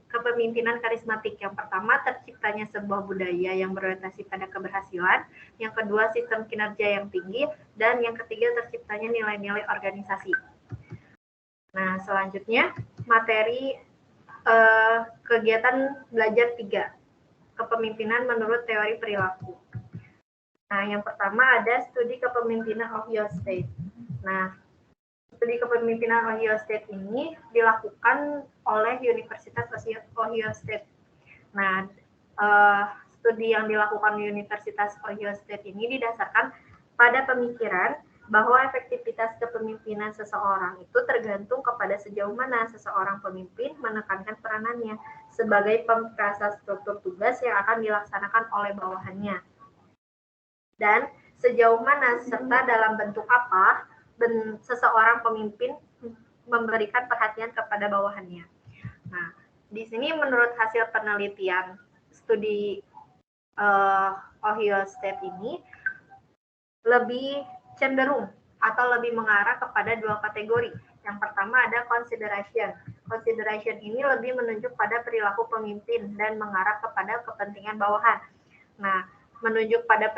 kepemimpinan karismatik. Yang pertama, terciptanya sebuah budaya yang berorientasi pada keberhasilan. Yang kedua, sistem kinerja yang tinggi. Dan yang ketiga, terciptanya nilai-nilai organisasi. Nah, selanjutnya, materi kegiatan belajar 3. Kepemimpinan menurut teori perilaku. Nah, yang pertama ada studi kepemimpinan Ohio State. Nah, studi kepemimpinan Ohio State ini dilakukan oleh Universitas Ohio State. Nah, studi yang dilakukan Universitas Ohio State ini didasarkan pada pemikiran bahwa efektivitas kepemimpinan seseorang itu tergantung kepada sejauh mana seseorang pemimpin menekankan peranannya sebagai pemrasa struktur tugas yang akan dilaksanakan oleh bawahannya. Dan sejauh mana serta dalam bentuk apa seseorang pemimpin memberikan perhatian kepada bawahannya. Nah, di sini menurut hasil penelitian studi Ohio State ini lebih cenderung atau lebih mengarah kepada 2 kategori. Yang pertama ada consideration. Consideration ini lebih menunjuk pada perilaku pemimpin dan mengarah kepada kepentingan bawahan. Nah, menunjuk pada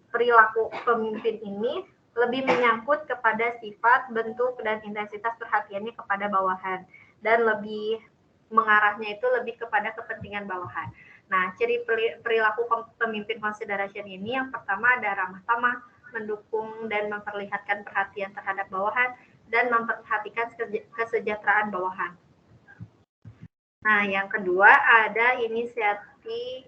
perilaku pemimpin ini lebih menyangkut kepada sifat, bentuk, dan intensitas perhatiannya kepada bawahan. Dan lebih mengarahnya itu lebih kepada kepentingan bawahan. Nah, ciri perilaku pemimpin consideration ini yang pertama ada ramah tamah, mendukung dan memperlihatkan perhatian terhadap bawahan, dan memperhatikan kesejahteraan bawahan. Nah, yang kedua ada inisiatif.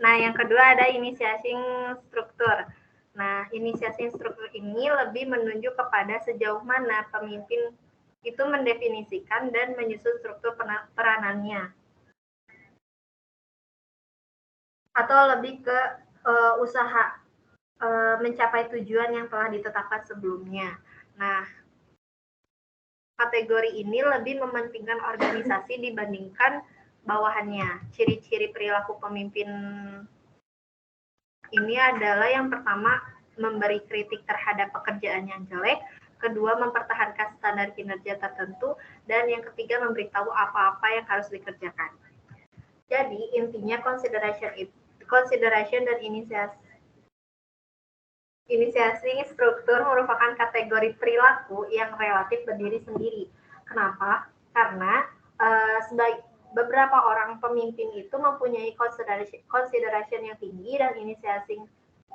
Nah, yang kedua ada inisiasi struktur. Nah, inisiasi struktur ini lebih menunjuk kepada sejauh mana pemimpin itu mendefinisikan dan menyusun struktur peranannya. Atau lebih ke usaha mencapai tujuan yang telah ditetapkan sebelumnya. Nah, kategori ini lebih mementingkan organisasi dibandingkan bawahannya. Ciri-ciri perilaku pemimpin ini adalah yang pertama, memberi kritik terhadap pekerjaan yang jelek, kedua, mempertahankan standar kinerja tertentu, dan yang ketiga, memberitahu apa-apa yang harus dikerjakan. Jadi, intinya consideration dan inisiasi struktur merupakan kategori perilaku yang relatif berdiri sendiri. Kenapa? Karena beberapa orang pemimpin itu mempunyai consideration yang tinggi dan inisiasi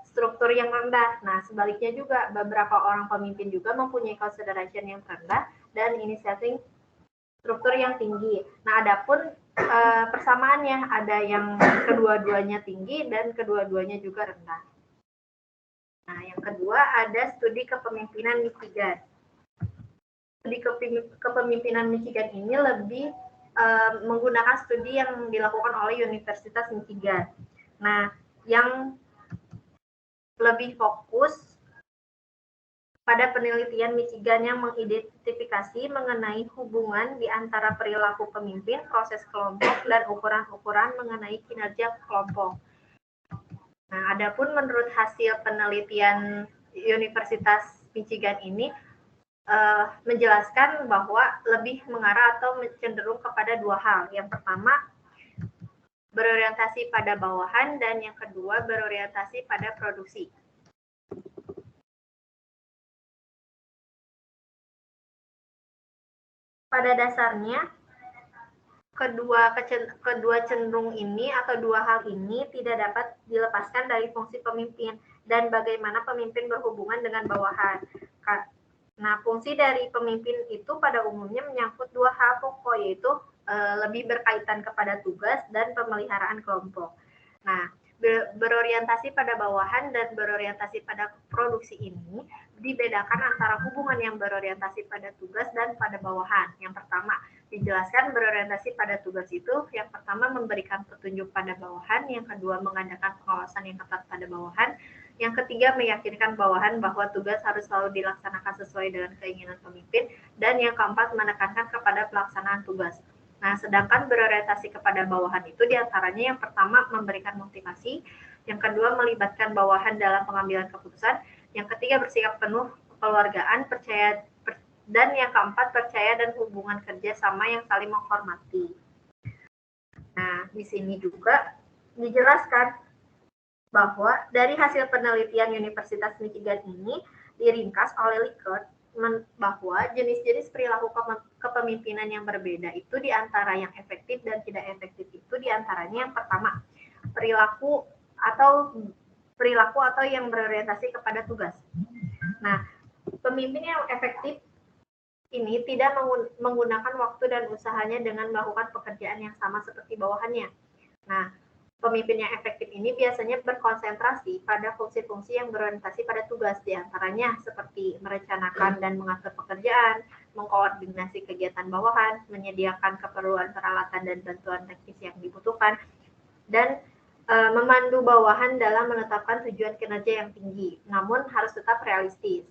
struktur yang rendah. Nah, sebaliknya juga beberapa orang pemimpin juga mempunyai consideration yang rendah dan inisiasi struktur yang tinggi. Nah, adapun persamaannya ada yang kedua-duanya tinggi dan kedua-duanya juga rendah. Nah, yang kedua ada studi kepemimpinan Michigan. Studi kepemimpinan Michigan ini lebih menggunakan studi yang dilakukan oleh Universitas Michigan. Nah, yang lebih fokus pada penelitian Michigan yang mengidentifikasi mengenai hubungan di antara perilaku pemimpin, proses kelompok, dan ukuran-ukuran mengenai kinerja kelompok. Nah, adapun menurut hasil penelitian Universitas Michigan ini menjelaskan bahwa lebih mengarah atau cenderung kepada 2 hal. Yang pertama, berorientasi pada bawahan, dan yang kedua, berorientasi pada produksi. pada dasarnya kedua cenderung ini atau dua hal ini tidak dapat dilepaskan dari fungsi pemimpin dan bagaimana pemimpin berhubungan dengan bawahan. Nah, fungsi dari pemimpin itu pada umumnya menyangkut dua hal pokok, yaitu lebih berkaitan kepada tugas dan pemeliharaan kelompok. Nah, berorientasi pada bawahan dan berorientasi pada produksi ini dibedakan antara hubungan yang berorientasi pada tugas dan pada bawahan. Yang pertama, dijelaskan berorientasi pada tugas itu, yang pertama memberikan petunjuk pada bawahan, yang kedua mengadakan pengawasan yang ketat pada bawahan, yang ketiga meyakinkan bawahan bahwa tugas harus selalu dilaksanakan sesuai dengan keinginan pemimpin, dan yang keempat menekankan kepada pelaksanaan tugas. Nah, sedangkan berorientasi kepada bawahan itu diantaranya yang pertama memberikan motivasi, yang kedua melibatkan bawahan dalam pengambilan keputusan, yang ketiga bersikap penuh kekeluargaan, percaya, dan yang keempat percaya dan hubungan kerja sama yang saling menghormati. Nah, di sini juga dijelaskan bahwa dari hasil penelitian Universitas Michigan ini diringkas oleh Likert bahwa jenis-jenis perilaku kepemimpinan yang berbeda itu diantara yang efektif dan tidak efektif itu diantaranya yang pertama perilaku atau yang berorientasi kepada tugas. Nah, pemimpin yang efektif ini tidak menggunakan waktu dan usahanya dengan melakukan pekerjaan yang sama seperti bawahannya. Nah, pemimpin yang efektif ini biasanya berkonsentrasi pada fungsi-fungsi yang berorientasi pada tugas, diantaranya seperti merencanakan dan mengatur pekerjaan, mengkoordinasi kegiatan bawahan, menyediakan keperluan peralatan dan bantuan teknis yang dibutuhkan, dan memandu bawahan dalam menetapkan tujuan kinerja yang tinggi, namun harus tetap realistis.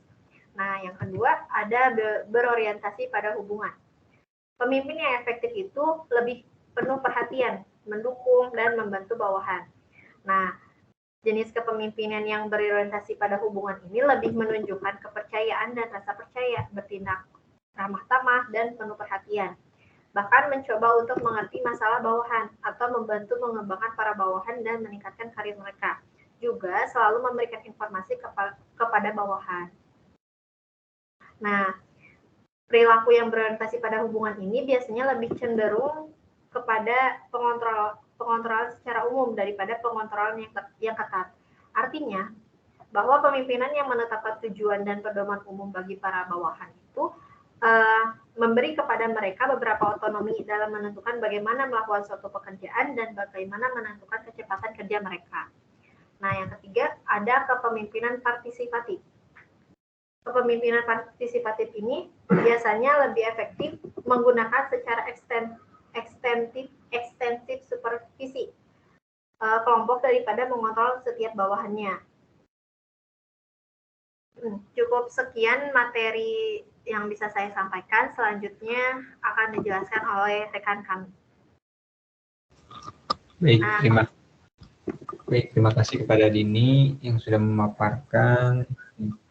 Nah, yang kedua ada berorientasi pada hubungan. Pemimpin yang efektif itu lebih penuh perhatian, mendukung, dan membantu bawahan. Nah, jenis kepemimpinan yang berorientasi pada hubungan ini lebih menunjukkan kepercayaan dan rasa percaya, bertindak ramah tamah, dan penuh perhatian. Bahkan mencoba untuk mengerti masalah bawahan atau membantu mengembangkan para bawahan dan meningkatkan karir mereka. Juga selalu memberikan informasi kepada bawahan. Nah, perilaku yang berorientasi pada hubungan ini biasanya lebih cenderung kepada pengontrolan secara umum daripada pengontrolan yang ketat. Artinya, bahwa pemimpinan yang menetapkan tujuan dan pedoman umum bagi para bawahan itu memberi kepada mereka beberapa otonomi dalam menentukan bagaimana melakukan suatu pekerjaan dan bagaimana menentukan kecepatan kerja mereka. Nah, yang ketiga, ada kepemimpinan partisipatif. Kepemimpinan partisipatif ini biasanya lebih efektif menggunakan secara ekstensif supervisi kelompok daripada mengontrol setiap bawahannya. Cukup sekian materi yang bisa saya sampaikan. Selanjutnya akan dijelaskan oleh rekan kami. Terima kasih kepada Dini yang sudah memaparkan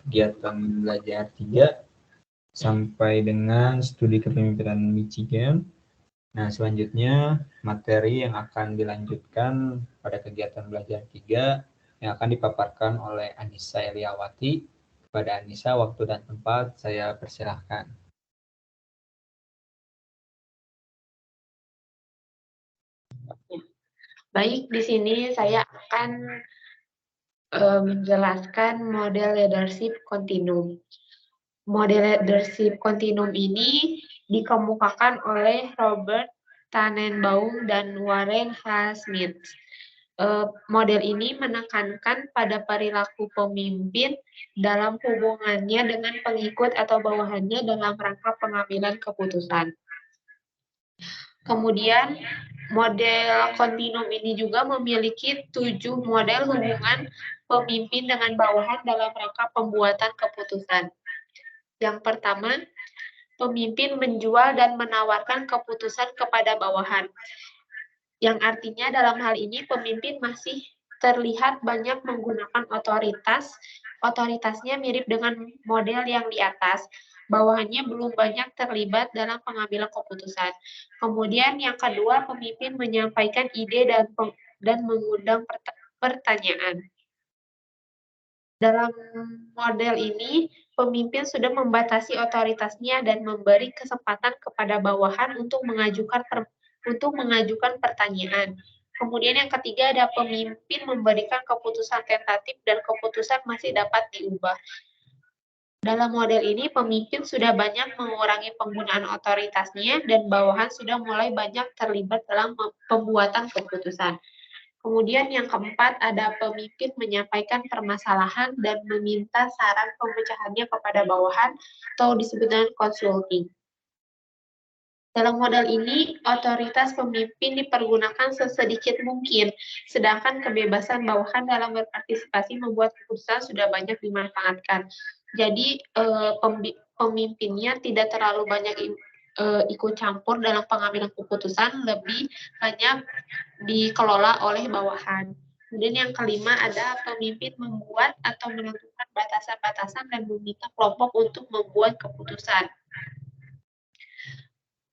kegiatan belajar 3 sampai dengan studi kepemimpinan Michigan. Nah, selanjutnya materi yang akan dilanjutkan pada kegiatan belajar 3 yang akan dipaparkan oleh Anissa Eliawati. Pada Anissa, waktu dan tempat saya persilahkan. Baik, di sini saya akan menjelaskan model leadership continuum. Model leadership continuum ini dikemukakan oleh Robert Tannenbaum dan Warren H. Smith. Model ini menekankan pada perilaku pemimpin dalam hubungannya dengan pengikut atau bawahannya dalam rangka pengambilan keputusan. Kemudian, model kontinum ini juga memiliki 7 model hubungan pemimpin dengan bawahan dalam rangka pembuatan keputusan. Yang pertama, pemimpin menjual dan menawarkan keputusan kepada bawahan. Yang artinya dalam hal ini pemimpin masih terlihat banyak menggunakan otoritas. Otoritasnya mirip dengan model yang di atas. Bawahannya belum banyak terlibat dalam pengambilan keputusan. Kemudian yang kedua, pemimpin menyampaikan ide dan mengundang pertanyaan. Dalam model ini, pemimpin sudah membatasi otoritasnya dan memberi kesempatan kepada bawahan untuk mengajukan pertanyaan. Kemudian yang ketiga ada pemimpin memberikan keputusan tentatif dan keputusan masih dapat diubah. Dalam model ini, pemimpin sudah banyak mengurangi penggunaan otoritasnya dan bawahan sudah mulai banyak terlibat dalam pembuatan keputusan. Kemudian yang keempat, ada pemimpin menyampaikan permasalahan dan meminta saran pemecahannya kepada bawahan atau disebut dengan consulting. Dalam model ini, otoritas pemimpin dipergunakan sesedikit mungkin, sedangkan kebebasan bawahan dalam berpartisipasi membuat keputusan sudah banyak dimanfaatkan. Jadi, pemimpinnya tidak terlalu banyak ikut campur dalam pengambilan keputusan, lebih banyak dikelola oleh bawahan. Kemudian yang kelima ada pemimpin membuat atau menentukan batasan-batasan dan meminta kelompok untuk membuat keputusan.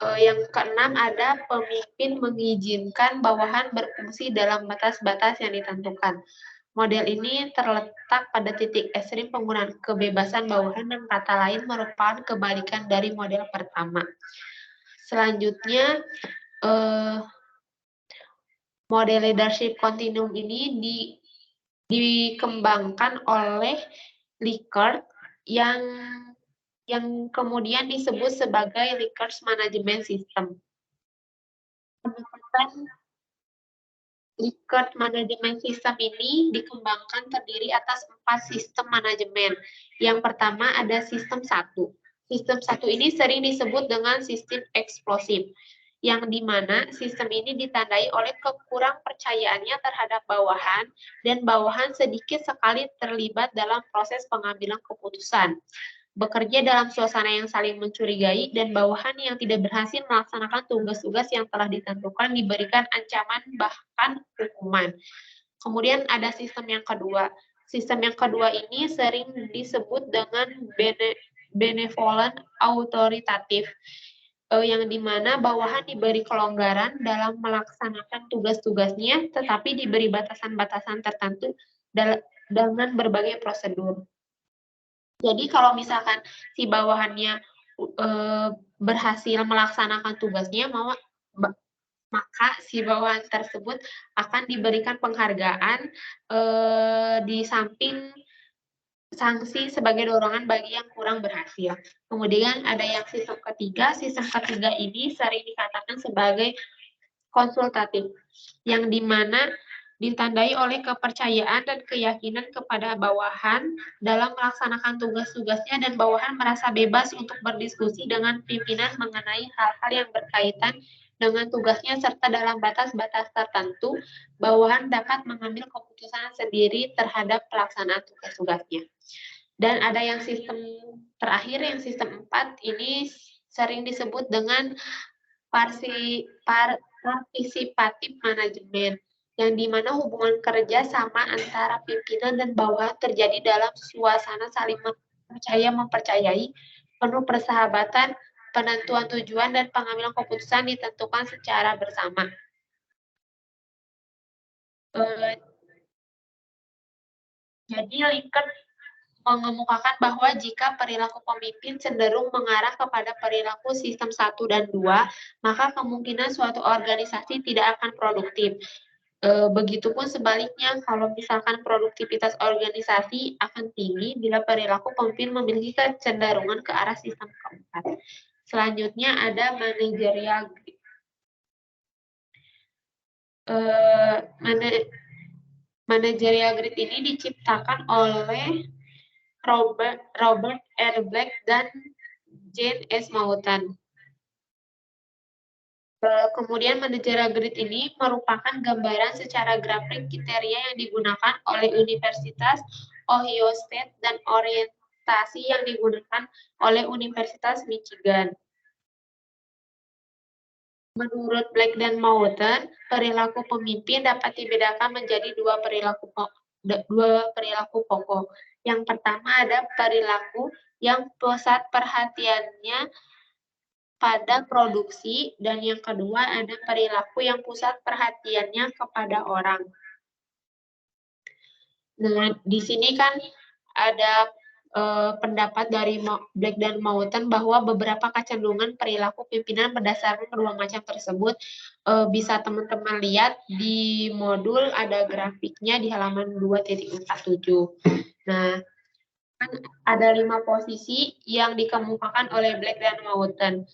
Yang keenam ada pemimpin mengizinkan bawahan berfungsi dalam batas-batas yang ditentukan. Model ini terletak pada titik ekstrim penggunaan kebebasan bawahan dan kata lain merupakan kebalikan dari model pertama. Selanjutnya, model leadership continuum ini dikembangkan oleh Likert yang kemudian disebut sebagai Likert Management System. Pendekatan Likert Management System ini dikembangkan terdiri atas 4 sistem manajemen. Yang pertama ada sistem 1. Sistem 1 ini sering disebut dengan sistem eksplosif, yang dimana sistem ini ditandai oleh kekurang percayaannya terhadap bawahan, dan bawahan sedikit sekali terlibat dalam proses pengambilan keputusan. Bekerja dalam suasana yang saling mencurigai, dan bawahan yang tidak berhasil melaksanakan tugas-tugas yang telah ditentukan diberikan ancaman bahkan hukuman. Kemudian ada sistem yang kedua. Sistem yang kedua ini sering disebut dengan benevolent autoritatif, yang dimana bawahan diberi kelonggaran dalam melaksanakan tugas-tugasnya, tetapi diberi batasan-batasan tertentu dengan berbagai prosedur. Jadi kalau misalkan si bawahannya berhasil melaksanakan tugasnya, maka si bawahan tersebut akan diberikan penghargaan di samping sanksi sebagai dorongan bagi yang kurang berhasil. Kemudian ada yang sistem ketiga. Sistem ketiga ini sering dikatakan sebagai konsultatif, yang dimana ditandai oleh kepercayaan dan keyakinan kepada bawahan dalam melaksanakan tugas-tugasnya, dan bawahan merasa bebas untuk berdiskusi dengan pimpinan mengenai hal-hal yang berkaitan dengan tugasnya, serta dalam batas-batas tertentu, bawahan dapat mengambil keputusan sendiri terhadap pelaksanaan tugas-tugasnya. Dan ada yang sistem terakhir, yang sistem 4, ini sering disebut dengan partisipatif manajemen, yang dimana hubungan kerja sama antara pimpinan dan bawahan terjadi dalam suasana saling mempercayai, penuh persahabatan, penentuan tujuan dan pengambilan keputusan ditentukan secara bersama. Jadi Likert mengemukakan bahwa jika perilaku pemimpin cenderung mengarah kepada perilaku sistem 1 dan 2, maka kemungkinan suatu organisasi tidak akan produktif. Begitupun sebaliknya, kalau misalkan produktivitas organisasi akan tinggi bila perilaku pemimpin memiliki kecenderungan ke arah sistem keempat. Selanjutnya ada managerial grid. Managerial grid ini diciptakan oleh Robert R. Black dan Jane S. Moulton. Kemudian managerial grid ini merupakan gambaran secara grafik kriteria yang digunakan oleh Universitas Ohio State dan orientasi yang digunakan oleh Universitas Michigan. Menurut Black dan Moulton, perilaku pemimpin dapat dibedakan menjadi dua perilaku pokok. Yang pertama ada perilaku yang pusat perhatiannya pada produksi, dan yang kedua ada perilaku yang pusat perhatiannya kepada orang. Nah, di sini kan ada pendapat dari Black dan Moulton bahwa beberapa kecenderungan perilaku pimpinan berdasarkan kedua macam tersebut bisa teman-teman lihat di modul, ada grafiknya di halaman 2.47. Nah, kan ada 5 posisi yang dikemukakan oleh Black dan Moulton.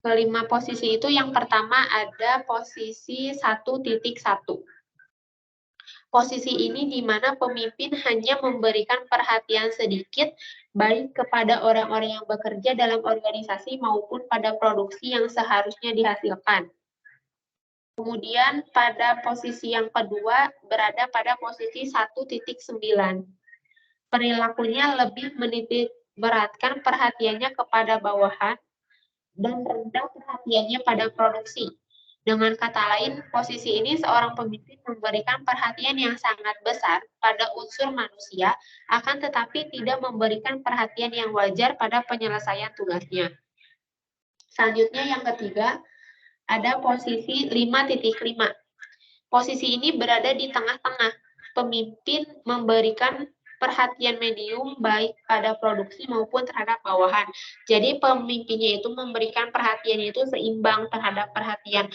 Kelima posisi itu yang pertama ada posisi 1.1. Posisi ini di mana pemimpin hanya memberikan perhatian sedikit baik kepada orang-orang yang bekerja dalam organisasi maupun pada produksi yang seharusnya dihasilkan. Kemudian pada posisi yang kedua berada pada posisi 1.9. Perilakunya lebih menitik beratkan perhatiannya kepada bawahan dan rendah perhatiannya pada produksi. Dengan kata lain, posisi ini seorang pemimpin memberikan perhatian yang sangat besar pada unsur manusia, akan tetapi tidak memberikan perhatian yang wajar pada penyelesaian tugasnya. Selanjutnya yang ketiga, ada posisi 5.5. Posisi ini berada di tengah-tengah. Pemimpin memberikan perhatian medium baik pada produksi maupun terhadap bawahan. Jadi pemimpinnya itu memberikan perhatian itu seimbang terhadap perhatian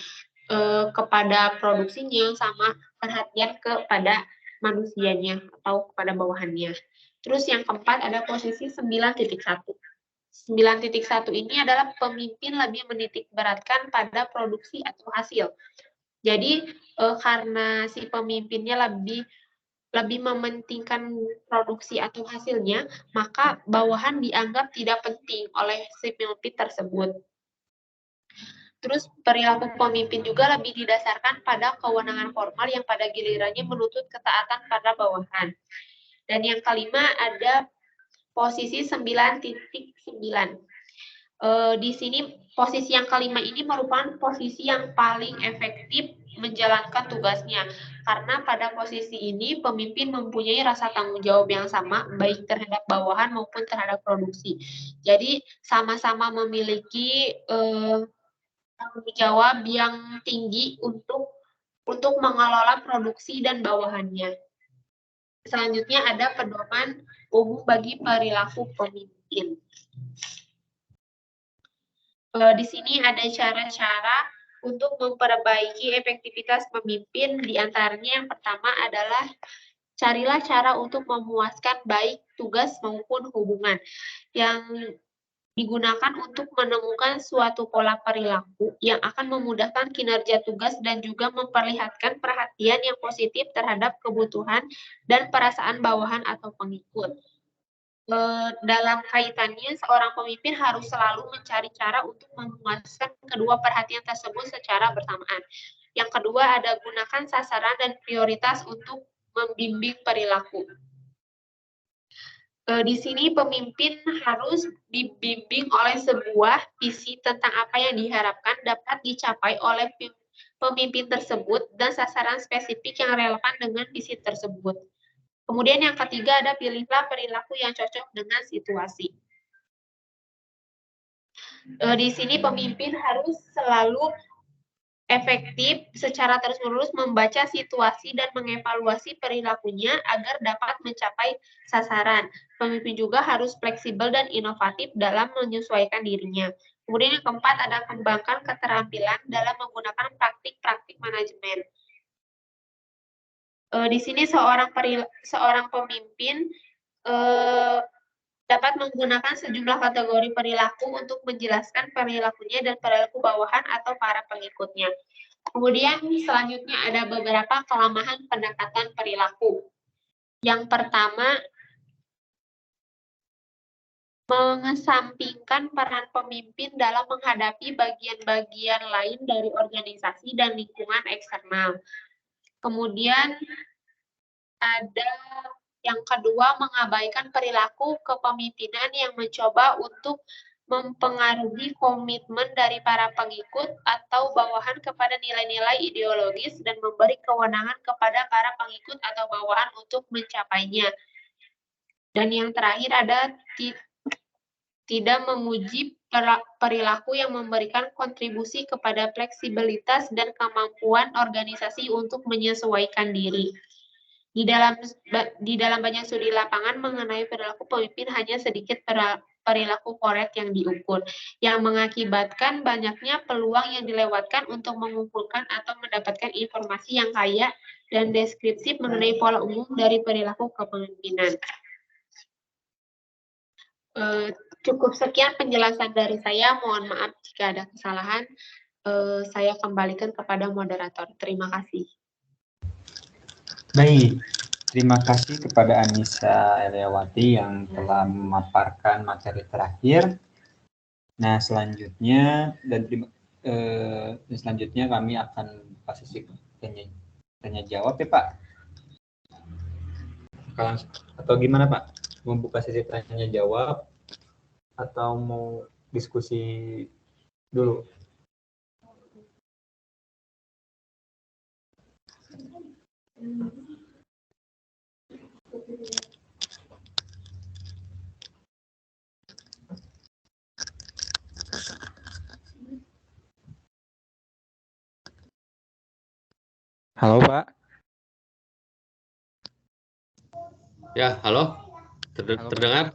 kepada produksinya sama perhatian kepada manusianya atau kepada bawahannya. Terus yang keempat ada posisi 9.1. 9.1 ini adalah pemimpin lebih menitik beratkan pada produksi atau hasil. Jadi karena si pemimpinnya lebih mementingkan produksi atau hasilnya, maka bawahan dianggap tidak penting oleh si pemimpin tersebut. Terus perilaku pemimpin juga lebih didasarkan pada kewenangan formal yang pada gilirannya menuntut ketaatan pada bawahan. Dan yang kelima ada posisi 9.9. Di sini posisi yang kelima ini merupakan posisi yang paling efektif menjalankan tugasnya. Karena pada posisi ini pemimpin mempunyai rasa tanggung jawab yang sama baik terhadap bawahan maupun terhadap produksi. Jadi sama-sama memiliki tanggung jawab yang tinggi untuk mengelola produksi dan bawahannya. Selanjutnya ada pedoman umum bagi perilaku pemimpin. Di sini ada cara-cara untuk memperbaiki efektivitas pemimpin. Di antaranya yang pertama adalah carilah cara untuk memuaskan baik tugas maupun hubungan. Yang digunakan untuk menemukan suatu pola perilaku yang akan memudahkan kinerja tugas dan juga memperlihatkan perhatian yang positif terhadap kebutuhan dan perasaan bawahan atau pengikut. Dalam kaitannya, seorang pemimpin harus selalu mencari cara untuk memuaskan kedua perhatian tersebut secara bersamaan. Yang kedua ada gunakan sasaran dan prioritas untuk membimbing perilaku. Di sini pemimpin harus dibimbing oleh sebuah visi tentang apa yang diharapkan dapat dicapai oleh pemimpin tersebut dan sasaran spesifik yang relevan dengan visi tersebut. Kemudian yang ketiga ada pilihlah perilaku yang cocok dengan situasi. Di sini pemimpin harus selalu efektif secara terus-menerus membaca situasi dan mengevaluasi perilakunya agar dapat mencapai sasaran. Pemimpin juga harus fleksibel dan inovatif dalam menyesuaikan dirinya. Kemudian yang keempat ada kembangkan keterampilan dalam menggunakan praktik-praktik manajemen. Di sini seorang pemimpin dapat menggunakan sejumlah kategori perilaku untuk menjelaskan perilakunya dan perilaku bawahan atau para pengikutnya. Kemudian selanjutnya ada beberapa kelemahan pendekatan perilaku. Yang pertama, mengesampingkan peran pemimpin dalam menghadapi bagian-bagian lain dari organisasi dan lingkungan eksternal. Kemudian ada yang kedua, mengabaikan perilaku kepemimpinan yang mencoba untuk mempengaruhi komitmen dari para pengikut atau bawahan kepada nilai-nilai ideologis dan memberi kewenangan kepada para pengikut atau bawahan untuk mencapainya. Dan yang terakhir ada tidak memuji perilaku yang memberikan kontribusi kepada fleksibilitas dan kemampuan organisasi untuk menyesuaikan diri. Di dalam banyak studi lapangan mengenai perilaku pemimpin hanya sedikit perilaku korek yang diukur, yang mengakibatkan banyaknya peluang yang dilewatkan untuk mengumpulkan atau mendapatkan informasi yang kaya dan deskriptif mengenai pola umum dari perilaku kepemimpinan. Cukup sekian penjelasan dari saya. Mohon maaf jika ada kesalahan. Saya kembalikan kepada moderator. Terima kasih. Baik, terima kasih kepada Anissa Eliawati yang telah memaparkan materi terakhir. Nah, selanjutnya kami akan sesi tanya jawab ya Pak. Atau gimana Pak? Mau buka sesi tanya jawab atau mau diskusi dulu? Halo Pak. Ya, halo. Halo, Terdengar?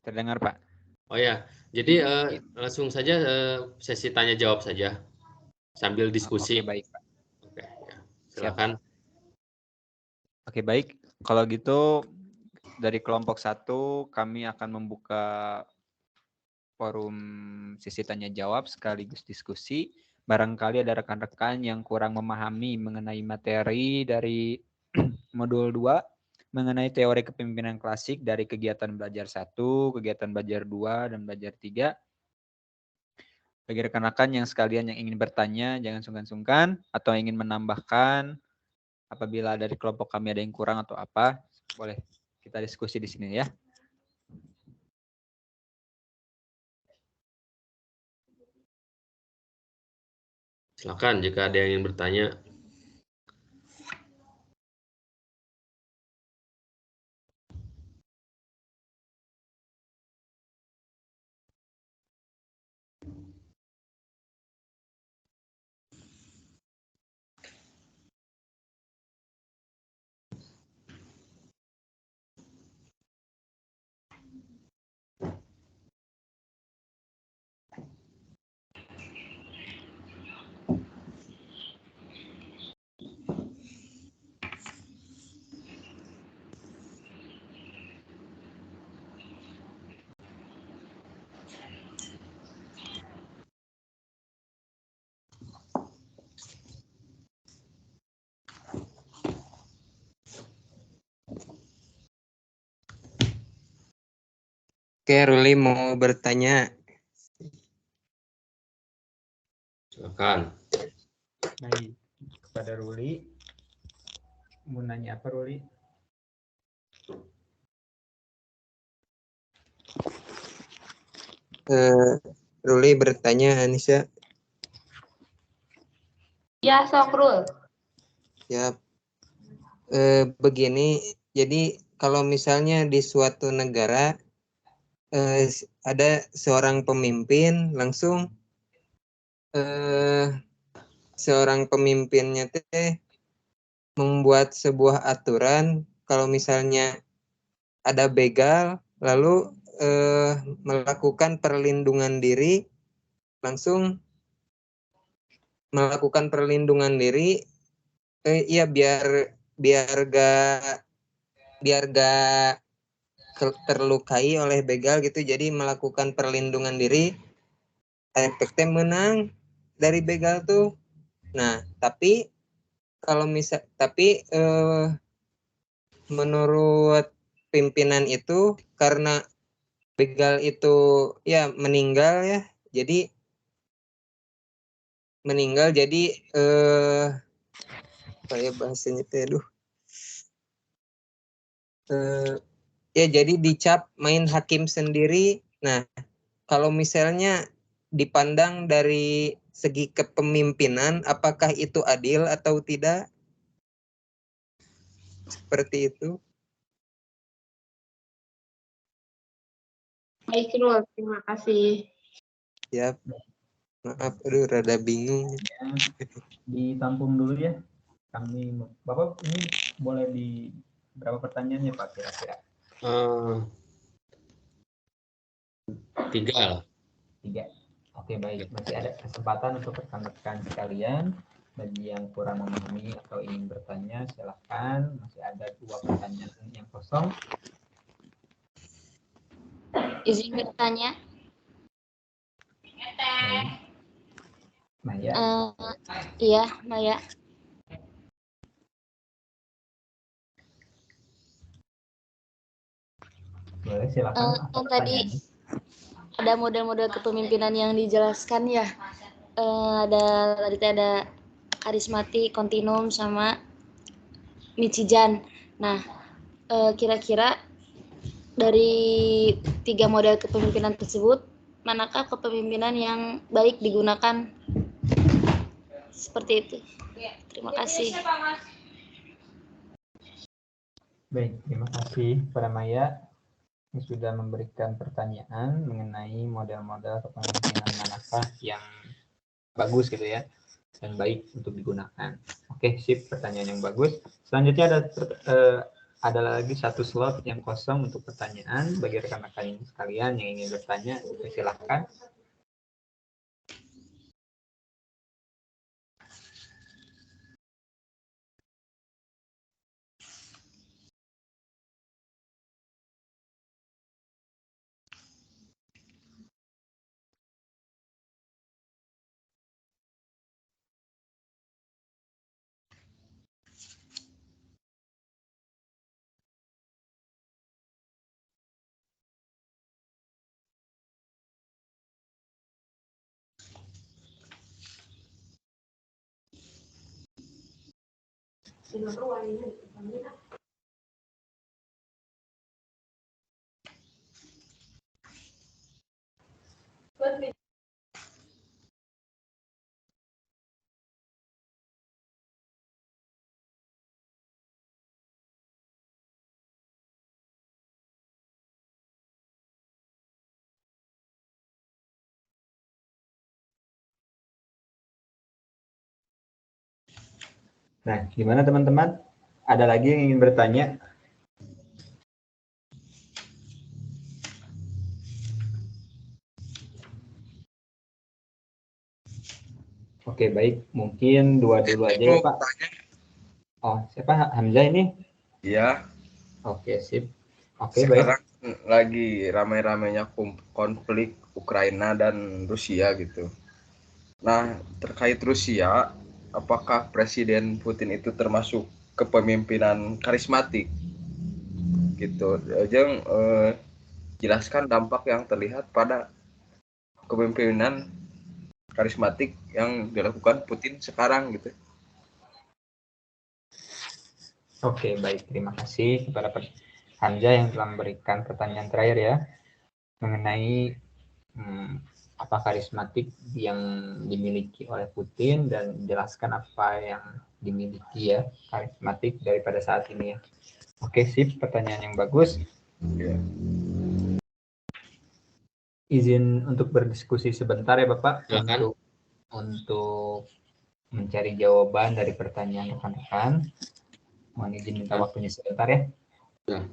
Terdengar Pak. Oh ya, jadi langsung saja sesi tanya jawab saja sambil diskusi. Oke, baik Pak. Oke, ya. Silakan. Oke, baik. Kalau gitu dari kelompok 1 kami akan membuka forum sesi tanya jawab sekaligus diskusi. Barangkali ada rekan-rekan yang kurang memahami mengenai materi dari modul 2 mengenai teori kepemimpinan klasik dari kegiatan belajar 1, kegiatan belajar 2, dan belajar 3. Bagi rekan-rekan yang sekalian yang ingin bertanya, jangan sungkan-sungkan, atau ingin menambahkan apabila dari kelompok kami ada yang kurang atau apa, boleh kita diskusi di sini ya. Silakan jika ada yang ingin bertanya. Oke, Ruli mau bertanya. Silakan. Baik, kepada Ruli. Mau nanya apa Ruli? Ruli bertanya, Anissa. Ya, Sokrul. Ya, begini. Jadi kalau misalnya di suatu negara ada seorang pemimpin, langsung seorang pemimpinnya membuat sebuah aturan. Kalau misalnya ada begal, lalu melakukan perlindungan diri, langsung melakukan perlindungan diri, ya biar gak terlukai oleh begal gitu. Jadi melakukan perlindungan diri, efeknya menang dari begal tuh. Nah, tapi kalau menurut pimpinan itu karena begal itu ya meninggal ya, jadi apa ya bahasanya tuh, ya jadi dicap main hakim sendiri. Nah, kalau misalnya dipandang dari segi kepemimpinan, apakah itu adil atau tidak? Seperti itu. Baik, Rul. Terima kasih. Ya, maaf, rada bingung. Ditampung dulu ya, Bapak ini boleh di berapa pertanyaannya Pak kira-kira? 3 lah. 3. Oke, baik. Masih ada kesempatan untuk rekan-rekan sekalian. Bagi yang kurang memahami atau ingin bertanya, silakan. Masih ada 2 pertanyaan yang kosong. Izin bertanya. Maya. Iya, Maya. Boleh, silakan. Kan tadi ada model-model kepemimpinan yang dijelaskan ya. Tadi ada karismatik, kontinum, sama Michigan. Nah, kira-kira dari 3 model kepemimpinan tersebut, manakah kepemimpinan yang baik digunakan? Seperti itu. Terima kasih. Baik, terima kasih kepada Maya yang sudah memberikan pertanyaan mengenai model-model kepemimpinan manakah yang bagus gitu ya dan baik untuk digunakan. Oke, sip, pertanyaan yang bagus. Selanjutnya ada lagi 1 slot yang kosong untuk pertanyaan bagi rekan-rekan sekalian yang ingin bertanya, silahkan. Nah, gimana teman-teman? Ada lagi yang ingin bertanya? Oke, baik. Mungkin 2 dulu aja ya, Pak. Oh, siapa? Hamzah ini? Iya. Oke, sip. Oke, baik. Sekarang lagi ramai-ramainya konflik Ukraina dan Rusia gitu. Nah, terkait Rusia, apakah Presiden Putin itu termasuk kepemimpinan karismatik? Gitu. Jeng jelaskan dampak yang terlihat pada kepemimpinan karismatik yang dilakukan Putin sekarang gitu. Oke, baik. Terima kasih kepada Hamzah yang telah memberikan pertanyaan terakhir ya mengenai apa karismatik yang dimiliki oleh Putin dan jelaskan apa yang dimiliki ya karismatik daripada saat ini ya. Oke, sip. Pertanyaan yang bagus. Yeah. Izin untuk berdiskusi sebentar ya Bapak. Silakan. Untuk mencari jawaban dari pertanyaan rekan-rekan. Mohon izin minta waktunya sebentar ya. Ya.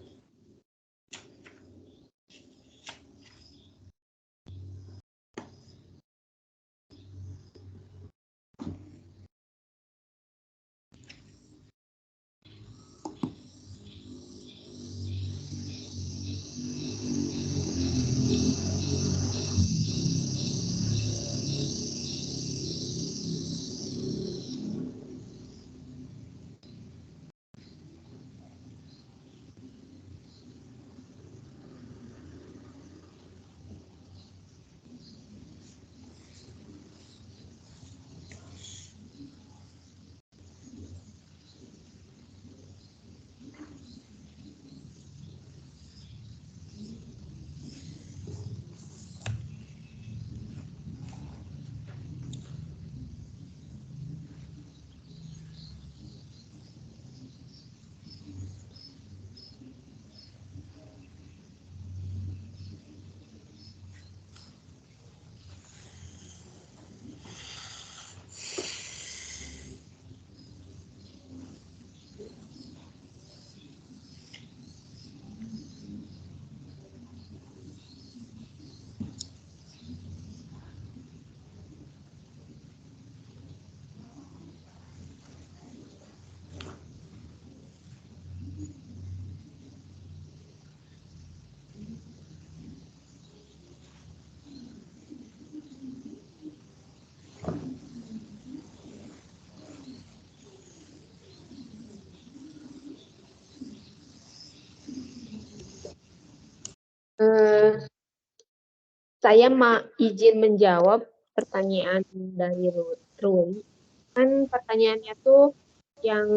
saya izin menjawab pertanyaan dari Ruli. Kan pertanyaannya tuh yang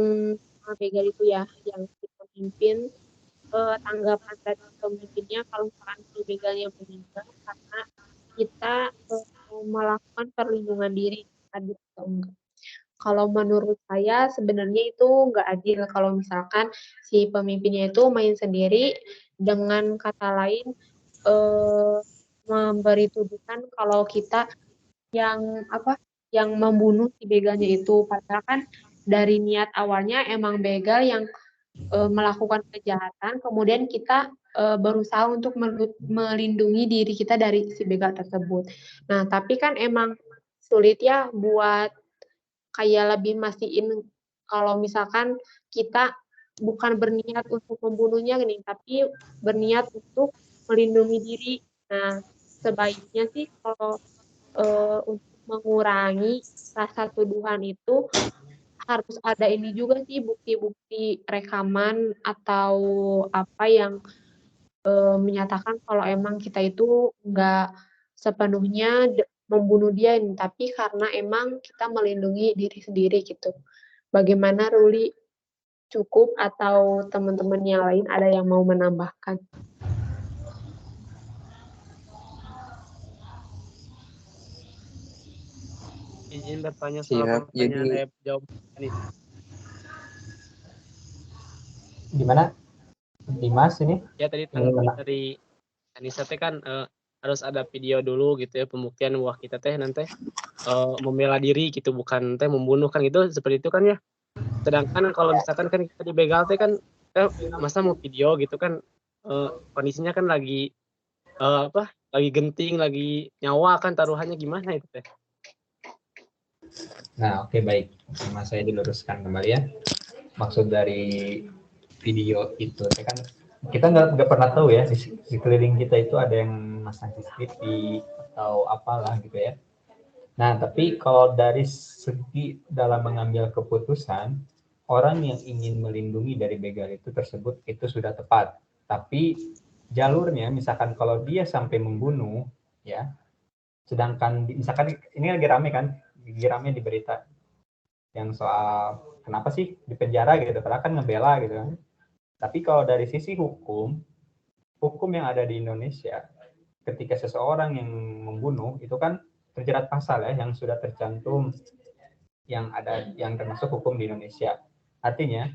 begal itu ya, yang si pemimpin, tanggapan dari pemimpinnya kalau misalkan si begalnya meninggal karena kita melakukan perlindungan diri, adil atau enggak. Kalau menurut saya sebenarnya itu nggak adil kalau misalkan si pemimpinnya itu main sendiri, dengan kata lain memberi tuduhan kalau kita yang membunuh si begalnya itu. Padahal kan dari niat awalnya emang begal yang melakukan kejahatan, kemudian kita berusaha untuk melindungi diri kita dari si begal tersebut. Nah, tapi kan emang sulit ya buat kayak lebih mastiin kalau misalkan kita bukan berniat untuk membunuhnya nih, tapi berniat untuk melindungi diri. Nah, sebaiknya sih kalau untuk mengurangi rasa tuduhan itu harus ada ini juga sih, bukti-bukti rekaman atau apa yang menyatakan kalau emang kita itu nggak sepenuhnya membunuh dia, tapi karena emang kita melindungi diri sendiri gitu. Bagaimana Ruli? Cukup atau teman-teman yang lain ada yang mau menambahkan? Izin bertanya Siap, soal pertanyaan jadi jawab ini. Gimana? Dimas ini? Ya tadi dari Anissa teh kan harus ada video dulu gitu ya, pembuktian bahwa kita teh nanti membela diri gitu, bukan teh membunuh kan gitu, seperti itu kan ya. Sedangkan kalau misalkan kan kita dibegal teh kan masa mau video gitu kan, kondisinya kan lagi lagi genting, lagi nyawa kan taruhannya, gimana itu teh? Nah, oke, baik. Sama saya diluruskan kembali ya. Maksud dari video itu kan kita nggak pernah tahu ya di sekeliling kita itu ada yang masang CCTV atau apalah gitu ya. Nah, tapi kalau dari segi dalam mengambil keputusan, orang yang ingin melindungi dari begal itu tersebut itu sudah tepat. Tapi jalurnya misalkan kalau dia sampai membunuh ya, sedangkan misalkan ini lagi rame di berita yang soal kenapa sih di penjara gitu, padahal kan ngebela gitu kan. Tapi kalau dari sisi hukum yang ada di Indonesia, ketika seseorang yang membunuh itu kan terjerat pasal ya yang sudah tercantum yang ada yang termasuk hukum di Indonesia. Artinya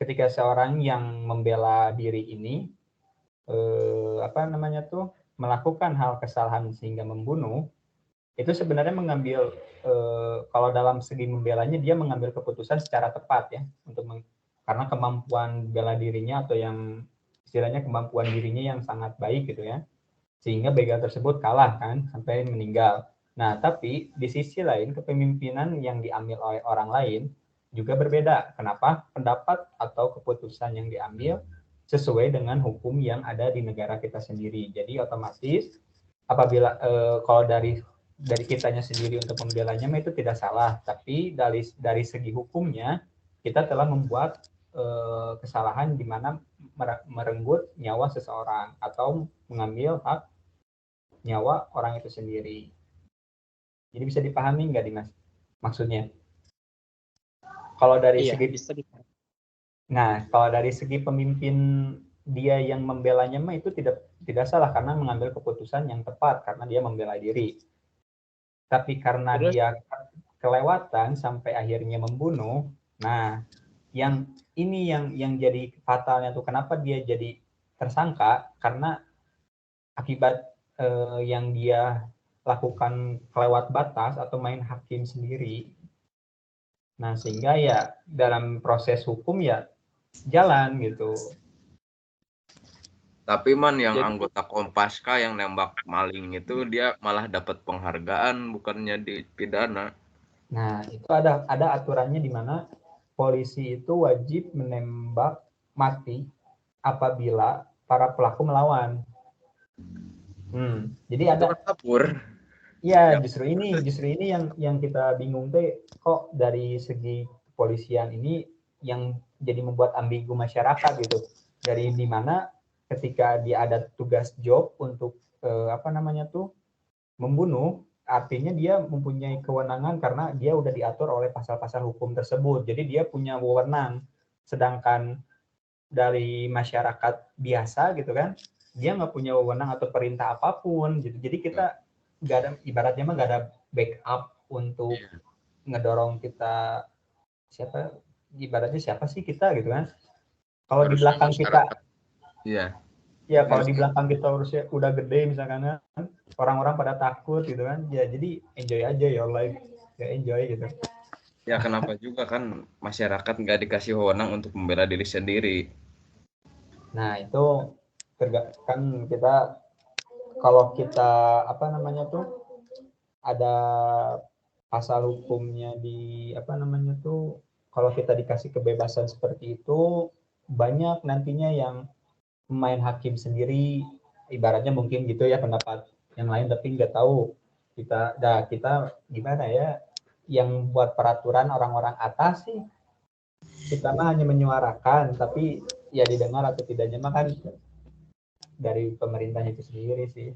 ketika seorang yang membela diri ini melakukan hal kesalahan sehingga membunuh, itu sebenarnya mengambil kalau dalam segi membelanya dia mengambil keputusan secara tepat ya karena kemampuan bela dirinya atau yang istilahnya kemampuan dirinya yang sangat baik gitu ya, sehingga begal tersebut kalah kan sampai meninggal. Nah, tapi di sisi lain kepemimpinan yang diambil oleh orang lain juga berbeda. Kenapa? Pendapat atau keputusan yang diambil sesuai dengan hukum yang ada di negara kita sendiri. Jadi otomatis apabila kalau dari kitanya sendiri untuk membelanya itu tidak salah, tapi dari segi hukumnya kita telah membuat kesalahan di mana merenggut nyawa seseorang atau mengambil hak nyawa orang itu sendiri. Jadi bisa dipahami nggak Dimas maksudnya? Kalau dari segi bisa dipahami. Nah, kalau dari segi pemimpin dia yang membelanya itu tidak salah karena mengambil keputusan yang tepat karena dia membela diri. Tapi karena dia kelewatan sampai akhirnya membunuh, nah yang jadi fatalnya tuh kenapa dia jadi tersangka karena akibat yang dia lakukan kelewat batas atau main hakim sendiri. Nah, sehingga ya dalam proses hukum ya jalan gitu. Tapi man yang anggota Kompaska yang nembak maling itu dia malah dapat penghargaan bukannya dipidana. Nah, itu ada aturannya di mana polisi itu wajib menembak mati apabila para pelaku melawan. Jadi ada kabur. Iya, justru ini yang kita bingung teh, kok dari segi kepolisian ini yang jadi membuat ambigu masyarakat gitu. Dari di mana ketika dia ada tugas job untuk apa namanya tuh membunuh, artinya dia mempunyai kewenangan karena dia udah diatur oleh pasal-pasal hukum tersebut. Jadi dia punya wewenang. Sedangkan dari masyarakat biasa gitu kan, dia nggak punya wewenang atau perintah apapun gitu. Jadi kita nggak ada, ibaratnya mah nggak ada backup untuk ngedorong kita siapa, ibaratnya siapa sih kita gitu kan. Kalau di Harusnya belakang kita, Iya. ya kalau di belakang kita udah gede misalkan kan, orang-orang pada takut gitu kan, ya jadi enjoy aja your life, ya enjoy gitu. Ya kenapa juga kan masyarakat nggak dikasih wewenang untuk membela diri sendiri. Nah itu kan kita, kalau kita apa namanya tuh ada pasal hukumnya di apa namanya tuh, kalau kita dikasih kebebasan seperti itu, banyak nantinya yang main hakim sendiri, ibaratnya mungkin gitu ya pendapat yang lain, tapi nggak tahu kita gimana ya, yang buat peraturan orang-orang atas sih, kita mah hanya menyuarakan, tapi ya didengar atau tidaknya mah kan dari pemerintahnya itu sendiri sih.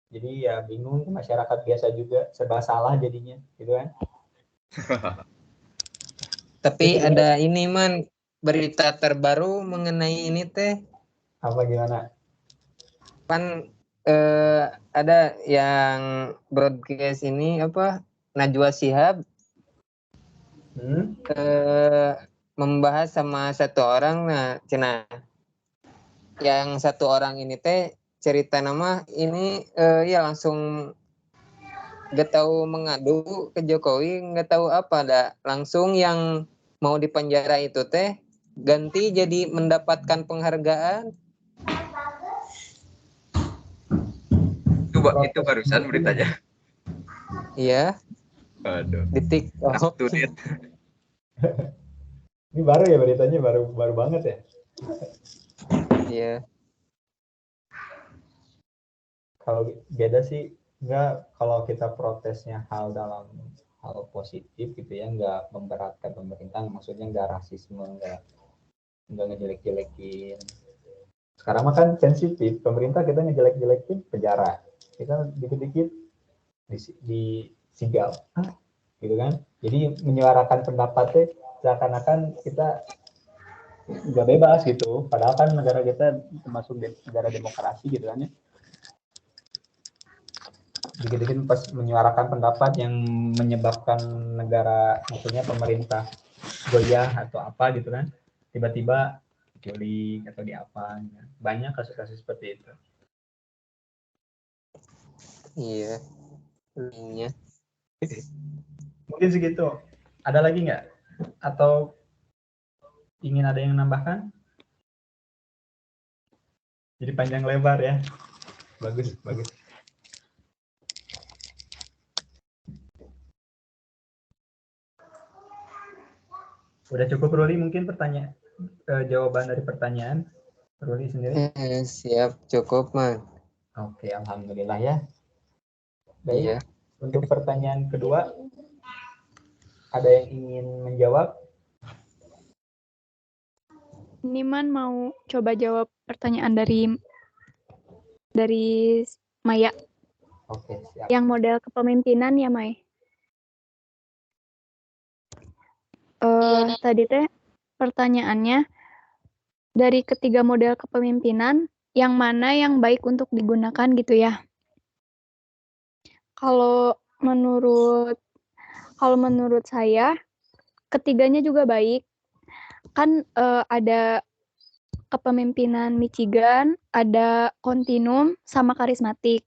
Jadi ya bingung, masyarakat biasa juga serba salah jadinya gitu kan. Tapi ada ini man, berita terbaru mengenai ini teh. Apa gimana? Kan ada yang broadcast ini apa, Najwa Shihab membahas sama satu orang. Nah cina yang satu orang ini teh cerita nama ini ya langsung nggak tahu mengadu ke Jokowi, nggak tahu apa dah, langsung yang mau dipenjara itu teh ganti jadi mendapatkan penghargaan. Itu barusan beritanya. Iya. Aduh. Di TikTok. Ini baru ya beritanya, baru banget ya. Iya. Kalau beda sih enggak, kalau kita protesnya dalam hal positif gitu ya, enggak memberatkan pemerintah, maksudnya enggak rasisme, enggak ngejelek-jelekin. Sekarang mah kan sensitif, pemerintah kita ngejelek-jelekin penjara, kita dikit-dikit di sigal gitu kan. Jadi menyuarakan pendapatnya seakan-akan kita nggak bebas gitu, padahal kan negara kita termasuk negara demokrasi gitu kan ya. Dikit-dikit pas menyuarakan pendapat yang menyebabkan negara, maksudnya pemerintah goyah atau apa gitu kan, tiba-tiba diculik atau diapa gitu. Banyak kasus-kasus seperti itu. Iya. Linknya. Mungkin segitu. Ada lagi nggak? Atau ingin ada yang menambahkan? Jadi panjang lebar ya. Bagus. Udah cukup Ruli mungkin jawaban dari pertanyaan Ruli sendiri? Siap, cukup man. Oke, alhamdulillah ya. Baik. Iya. Untuk pertanyaan kedua, ada yang ingin menjawab? Niman mau coba jawab pertanyaan dari Maya. Oke, siap. Yang model kepemimpinan ya, Mai. Tadi teh pertanyaannya, dari ketiga model kepemimpinan, yang mana yang baik untuk digunakan gitu ya? Kalau menurut saya, ketiganya juga baik. Kan ada kepemimpinan Michigan, ada kontinum, sama karismatik.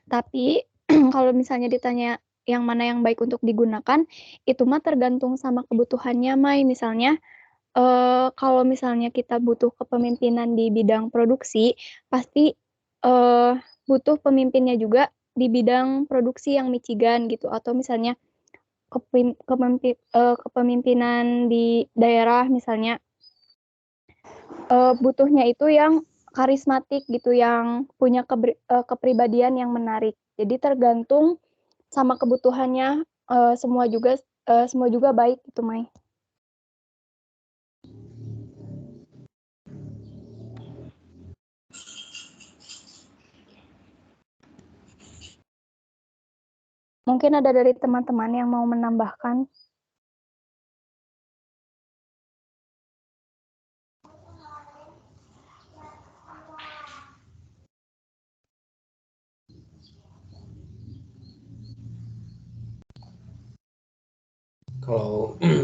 Tapi kalau misalnya ditanya yang mana yang baik untuk digunakan, itu mah tergantung sama kebutuhannya, Mai. Misalnya, kalau misalnya kita butuh kepemimpinan di bidang produksi, pasti butuh pemimpinnya juga di bidang produksi yang Michigan gitu, atau misalnya kepemimpinan di daerah misalnya butuhnya itu yang karismatik gitu, yang punya kepribadian yang menarik. Jadi tergantung sama kebutuhannya, semua juga baik gitu, Mai. Mungkin ada dari teman-teman yang mau menambahkan.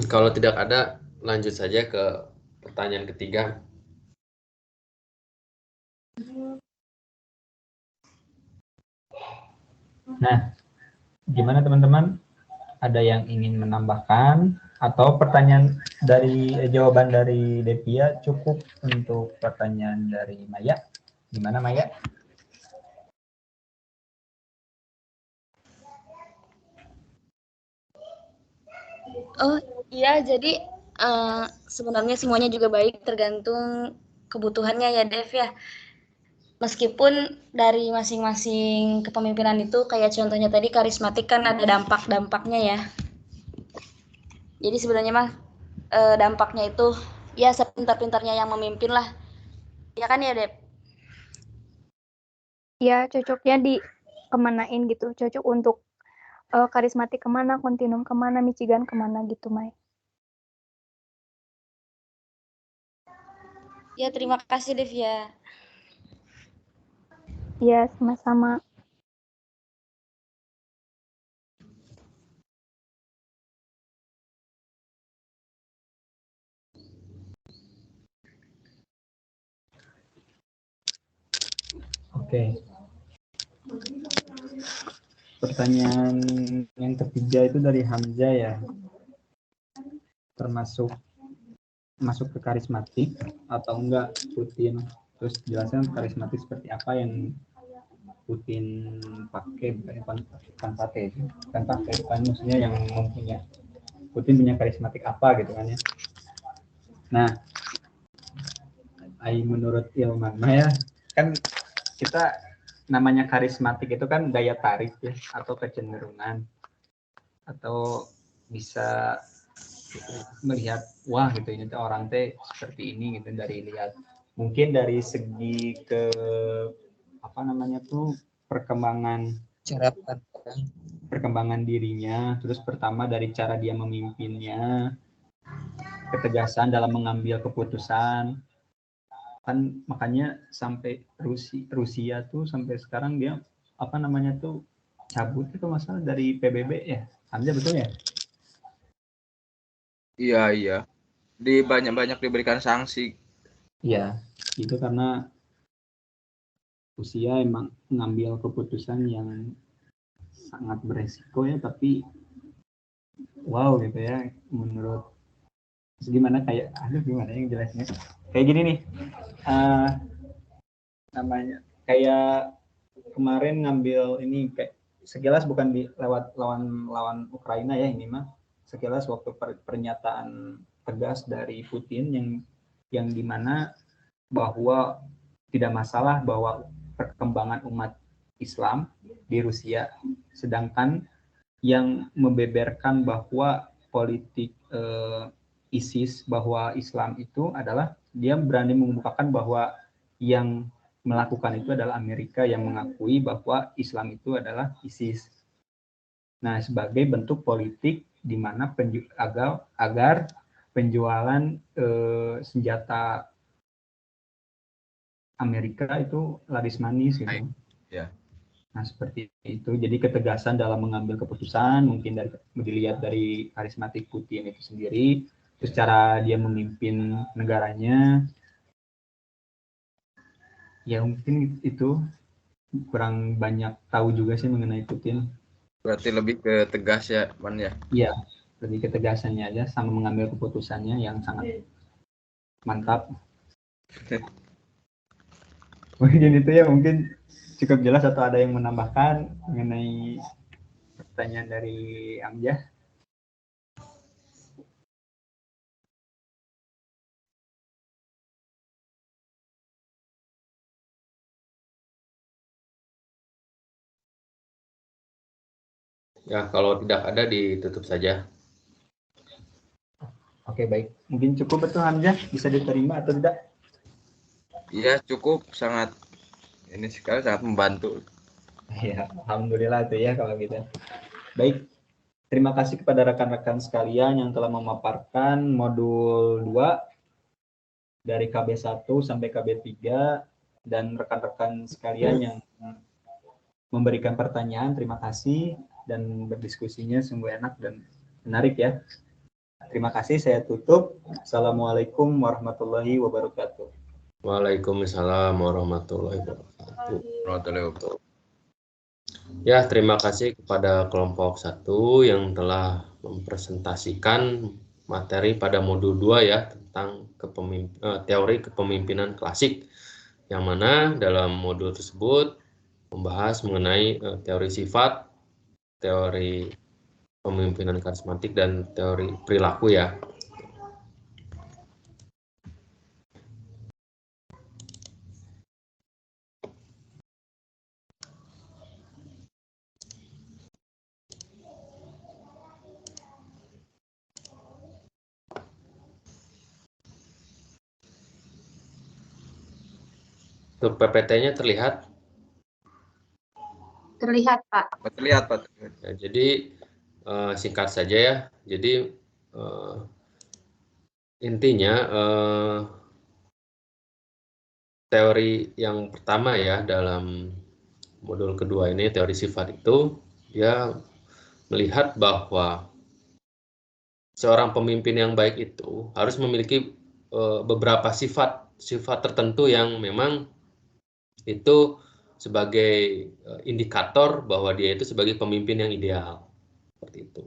Kalau tidak ada, lanjut saja ke pertanyaan ketiga. Nah, gimana teman-teman? Ada yang ingin menambahkan atau pertanyaan dari jawaban dari Devia cukup untuk pertanyaan dari Maya? Gimana Maya? Oh iya, jadi sebenarnya semuanya juga baik tergantung kebutuhannya ya Dev ya. Meskipun dari masing-masing kepemimpinan itu kayak contohnya tadi karismatik kan ada dampak-dampaknya ya. Jadi sebenarnya mah dampaknya itu ya sepintar-pintarnya yang memimpin lah. Ya kan ya Dev? Ya, cocoknya di kemanain gitu. Cocok untuk karismatik kemana, kontinum kemana, Michigan kemana gitu, Mai. Ya, terima kasih Dev ya. Ya, sama-sama. Oke. Pertanyaan yang ketiga itu dari Hamzah ya. Termasuk masuk ke karismatik atau enggak Putin. Terus jelaskan karismatik seperti apa yang Putin pakai, bukan maksudnya yang mempunyai Putin punya karismatik apa gitu kan ya. Nah, menurut Ilman ya, kan kita namanya karismatik itu kan daya tarik ya, atau kecenderungan, atau bisa melihat wah gitu ini tuh orang teh seperti ini gitu dari lihat mungkin dari segi ke apa namanya tuh perkembangan dirinya, terus pertama dari cara dia memimpinnya, ketegasan dalam mengambil keputusan, kan makanya sampai Rusia tuh sampai sekarang dia apa namanya tuh cabut itu masalah dari PBB ya, Hamzah betul ya? Iya. Banyak diberikan sanksi. Iya, itu karena Rusia emang mengambil keputusan yang sangat beresiko ya, tapi wow gitu ya menurut gimana gimana yang jelasnya kayak gini nih, namanya kayak kemarin ngambil ini kayak sekilas bukan di lewat lawan Ukraina ya, ini mah sekilas waktu pernyataan tegas dari Putin yang dimana bahwa tidak masalah bahwa perkembangan umat Islam di Rusia, sedangkan yang membeberkan bahwa politik ISIS bahwa Islam itu adalah dia berani mengungkapkan bahwa yang melakukan itu adalah Amerika yang mengakui bahwa Islam itu adalah ISIS. Nah, sebagai bentuk politik di mana agar penjualan senjata Amerika itu laris manis gitu. Ya. Nah, seperti itu. Jadi ketegasan dalam mengambil keputusan mungkin dilihat dari karismatik Putin itu sendiri, terus cara dia memimpin negaranya. Ya mungkin itu kurang banyak tahu juga sih mengenai Putin. Berarti lebih ke tegas ya, Man ya? Iya, lebih ketegasannya aja sama mengambil keputusannya yang sangat mantap. Mungkin itu ya, mungkin cukup jelas atau ada yang menambahkan mengenai pertanyaan dari Amjah? Ya, kalau tidak ada ditutup saja. Oke, baik. Mungkin cukup betul Hamzah, bisa diterima atau tidak? Iya, cukup, sangat ini sekali, sangat membantu. Ya, alhamdulillah tuh ya kalau gitu. Baik, terima kasih kepada rekan-rekan sekalian yang telah memaparkan modul 2 dari KB1 sampai KB3 dan rekan-rekan sekalian yang memberikan pertanyaan. Terima kasih dan berdiskusinya sungguh enak dan menarik ya. Terima kasih, saya tutup. Assalamualaikum warahmatullahi wabarakatuh. Waalaikumsalam warahmatullahi wabarakatuh. Ya, terima kasih kepada kelompok 1 yang telah mempresentasikan materi pada modul 2 ya tentang teori kepemimpinan klasik, yang mana dalam modul tersebut membahas mengenai teori sifat, teori pemimpinan karismatik, dan teori perilaku ya. Untuk PPT-nya terlihat? Terlihat, Pak. Terlihat, Pak. Ya, jadi singkat saja ya. Jadi intinya teori yang pertama ya dalam modul kedua ini, teori sifat itu, dia melihat bahwa seorang pemimpin yang baik itu harus memiliki beberapa sifat tertentu yang memang itu sebagai indikator bahwa dia itu sebagai pemimpin yang ideal, seperti itu.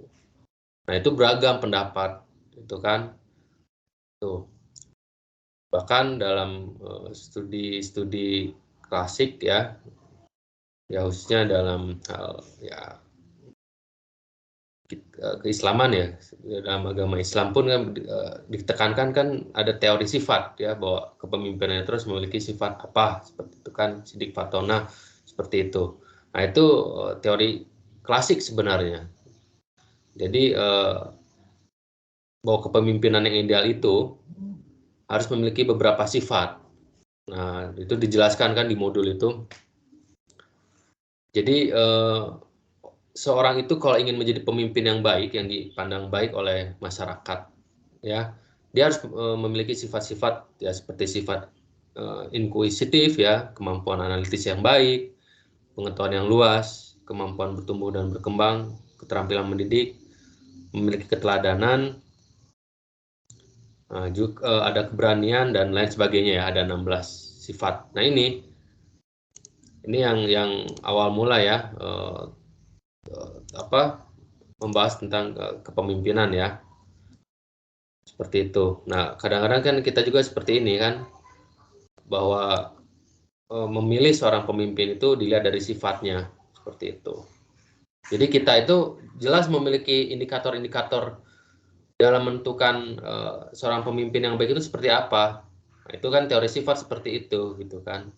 Nah, itu beragam pendapat, itu kan. Tuh. Bahkan dalam studi-studi klasik ya khususnya dalam hal ya keislaman ya, dalam agama Islam pun kan ditekankan kan ada teori sifat ya, bahwa kepemimpinan terus memiliki sifat apa, seperti itu kan, sidik fatona, seperti itu. Nah, itu teori klasik sebenarnya. Jadi bahwa kepemimpinan yang ideal itu harus memiliki beberapa sifat. Nah, itu dijelaskan kan di modul itu. Jadi seorang itu kalau ingin menjadi pemimpin yang baik, yang dipandang baik oleh masyarakat, ya, dia harus memiliki sifat-sifat ya, seperti sifat inkuisitif ya, kemampuan analitis yang baik, pengetahuan yang luas, kemampuan bertumbuh dan berkembang, keterampilan mendidik, memiliki keteladanan, juga ada keberanian dan lain sebagainya ya, ada 16 sifat. Nah, ini yang awal mula ya, membahas tentang kepemimpinan ya, seperti itu. Nah, kadang-kadang kan kita juga seperti ini kan, bahwa memilih seorang pemimpin itu dilihat dari sifatnya, seperti itu. Jadi kita itu jelas memiliki indikator-indikator dalam menentukan seorang pemimpin yang baik itu seperti apa. Nah, itu kan teori sifat seperti itu, gitu kan.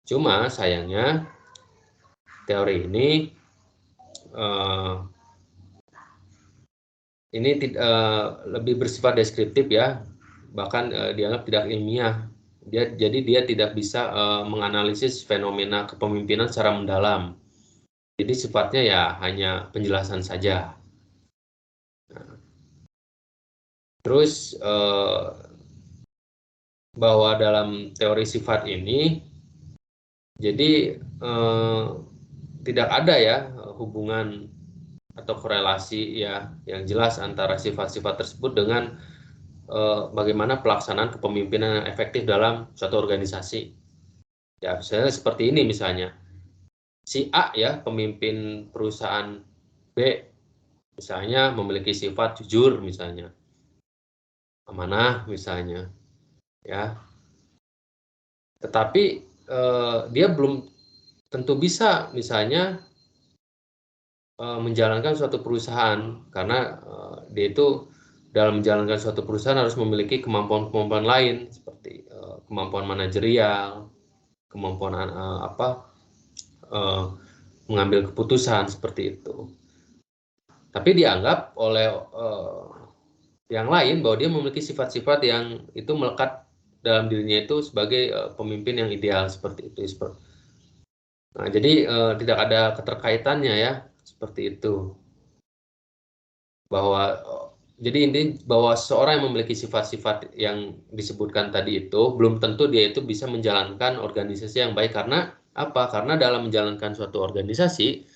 Cuma sayangnya teori ini lebih bersifat deskriptif ya, bahkan dianggap tidak ilmiah. Jadi dia tidak bisa menganalisis fenomena kepemimpinan secara mendalam. Jadi sifatnya ya hanya penjelasan saja. Nah, terus bahwa dalam teori sifat ini jadi tidak ada ya hubungan atau korelasi ya yang jelas antara sifat-sifat tersebut dengan bagaimana pelaksanaan kepemimpinan yang efektif dalam suatu organisasi. Ya, misalnya seperti ini misalnya. Si A ya, pemimpin perusahaan B misalnya memiliki sifat jujur misalnya. Amanah misalnya. Ya. Tetapi dia belum tentu bisa misalnya menjalankan suatu perusahaan, karena dia itu dalam menjalankan suatu perusahaan harus memiliki kemampuan-kemampuan lain seperti kemampuan manajerial, kemampuan mengambil keputusan, seperti itu. Tapi dianggap oleh yang lain bahwa dia memiliki sifat-sifat yang itu melekat dalam dirinya itu sebagai pemimpin yang ideal, seperti itu. Nah, jadi tidak ada keterkaitannya ya seperti itu. Jadi ini bahwa seorang yang memiliki sifat-sifat yang disebutkan tadi itu belum tentu dia itu bisa menjalankan organisasi yang baik. Karena apa? Karena dalam menjalankan suatu organisasi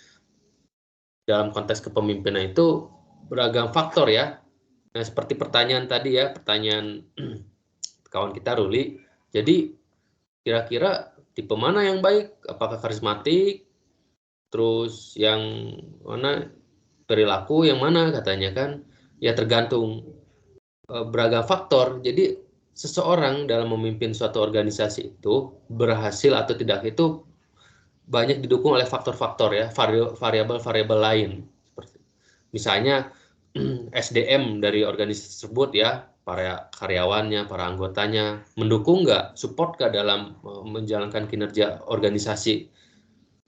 dalam konteks kepemimpinan itu beragam faktor ya. Nah, seperti pertanyaan tadi ya, pertanyaan kawan kita Ruli. Jadi kira-kira tipe mana yang baik? Apakah karismatik? Terus yang mana perilaku yang mana katanya kan? Ya tergantung beragam faktor. Jadi seseorang dalam memimpin suatu organisasi itu berhasil atau tidak itu banyak didukung oleh faktor-faktor ya, variabel-variabel lain. Misalnya SDM dari organisasi tersebut ya, para karyawannya, para anggotanya mendukung nggak, support nggak dalam menjalankan kinerja organisasi.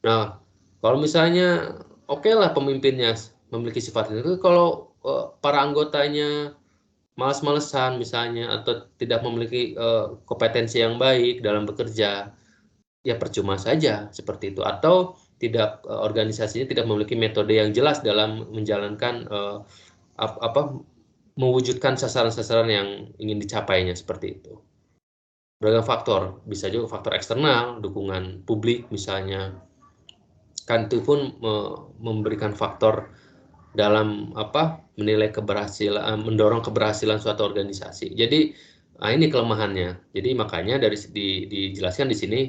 Nah, kalau misalnya oke lah pemimpinnya memiliki sifat itu, kalau para anggotanya malas-malesan misalnya atau tidak memiliki kompetensi yang baik dalam bekerja, ya percuma saja seperti itu. Atau tidak organisasinya tidak memiliki metode yang jelas dalam menjalankan mewujudkan sasaran-sasaran yang ingin dicapainya seperti itu. Beragam faktor, bisa juga faktor eksternal, dukungan publik misalnya, kan itu pun memberikan faktor dalam menilai keberhasilan, mendorong keberhasilan suatu organisasi. Jadi ini kelemahannya. Jadi makanya dijelaskan di sini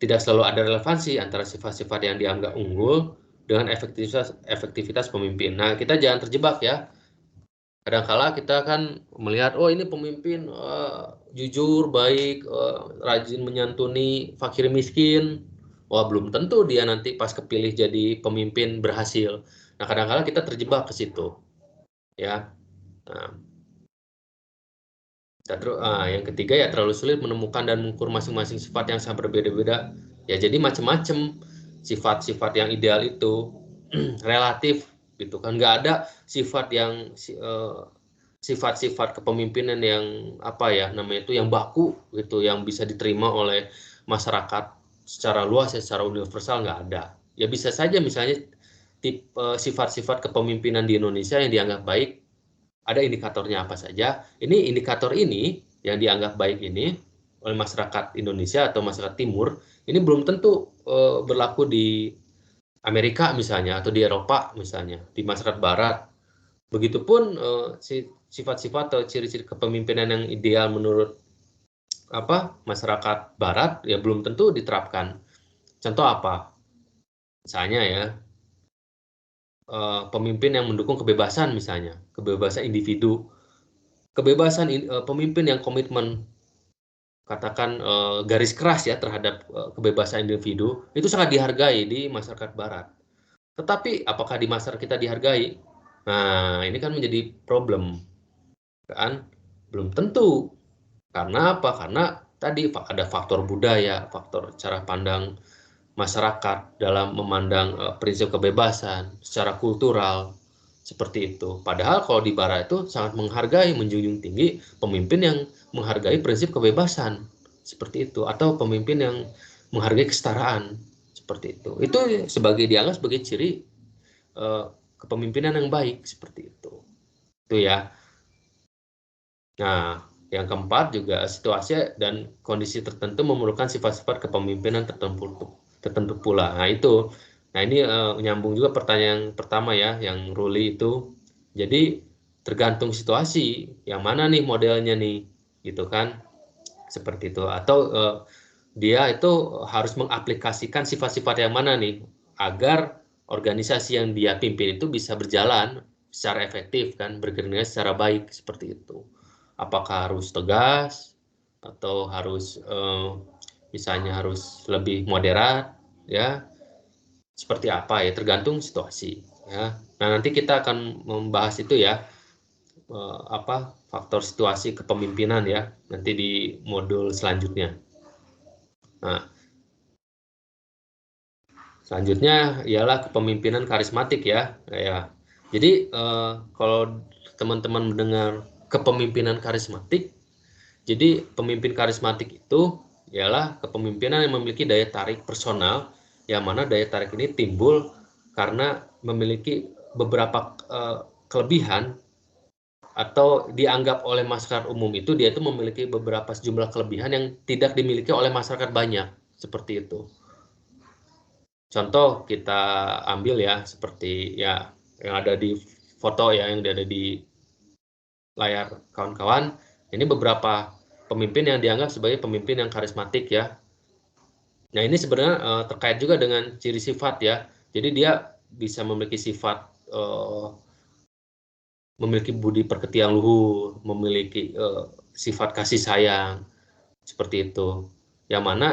tidak selalu ada relevansi antara sifat-sifat yang dianggap unggul dengan efektivitas pemimpin. Nah, kita jangan terjebak ya. Kadangkala kita kan melihat, oh ini pemimpin jujur, baik, rajin menyantuni fakir miskin. Wah, belum tentu dia nanti pas kepilih jadi pemimpin berhasil. Nah, kadang-kadang kita terjebak ke situ. Ya. Nah, yang ketiga ya terlalu sulit menemukan dan mengukur masing-masing sifat yang sangat berbeda-beda. Ya, jadi macam-macam sifat-sifat yang ideal itu relatif gitu kan. Nggak ada sifat yang sifat-sifat kepemimpinan yang yang baku gitu, yang bisa diterima oleh masyarakat secara luas, secara universal, nggak ada. Ya bisa saja misalnya sifat-sifat kepemimpinan di Indonesia yang dianggap baik, ada indikatornya apa saja. Ini indikator ini yang dianggap baik ini oleh masyarakat Indonesia atau masyarakat Timur, ini belum tentu berlaku di Amerika misalnya, atau di Eropa misalnya, di masyarakat Barat. Begitupun sifat-sifat atau ciri-ciri kepemimpinan yang ideal menurut masyarakat Barat ya belum tentu diterapkan. Contoh apa? Misalnya ya, pemimpin yang mendukung kebebasan misalnya, kebebasan individu, pemimpin yang komitmen, katakan garis keras ya terhadap kebebasan individu, itu sangat dihargai di masyarakat Barat. Tetapi apakah di masyarakat kita dihargai? Nah, ini kan menjadi problem, kan? Belum tentu. Karena apa? Karena tadi ada faktor budaya, faktor cara pandang masyarakat dalam memandang prinsip kebebasan secara kultural seperti itu. Padahal kalau di Barat itu sangat menghargai, menjunjung tinggi pemimpin yang menghargai prinsip kebebasan seperti itu, atau pemimpin yang menghargai kesetaraan seperti itu. Itu dianggap sebagai ciri kepemimpinan yang baik seperti itu. Itu ya. Nah, yang keempat juga situasi dan kondisi tertentu memerlukan sifat-sifat kepemimpinan tertentu pula. Nah itu, ini menyambung juga pertanyaan pertama ya, yang Ruli itu. Jadi tergantung situasi, yang mana nih modelnya nih, gitu kan, seperti itu. Atau dia itu harus mengaplikasikan sifat-sifat yang mana nih, agar organisasi yang dia pimpin itu bisa berjalan secara efektif kan, bergerak secara baik seperti itu. Apakah harus tegas atau harus misalnya harus lebih moderat ya, seperti apa ya, tergantung situasi ya. Nah, nanti kita akan membahas itu ya, faktor situasi kepemimpinan ya, nanti di modul selanjutnya. Nah, selanjutnya ialah kepemimpinan karismatik ya. Jadi kalau teman-teman mendengar kepemimpinan karismatik, jadi pemimpin karismatik itu ialah kepemimpinan yang memiliki daya tarik personal, yang mana daya tarik ini timbul karena memiliki beberapa kelebihan, atau dianggap oleh masyarakat umum itu dia itu memiliki beberapa sejumlah kelebihan yang tidak dimiliki oleh masyarakat banyak, seperti itu. Contoh kita ambil ya, seperti ya yang ada di foto ya, yang ada di layar kawan-kawan. Ini beberapa pemimpin yang dianggap sebagai pemimpin yang karismatik ya. Nah, ini sebenarnya terkait juga dengan ciri sifat ya. Jadi dia bisa memiliki sifat memiliki budi pekerti yang luhur, memiliki sifat kasih sayang, seperti itu. Yang mana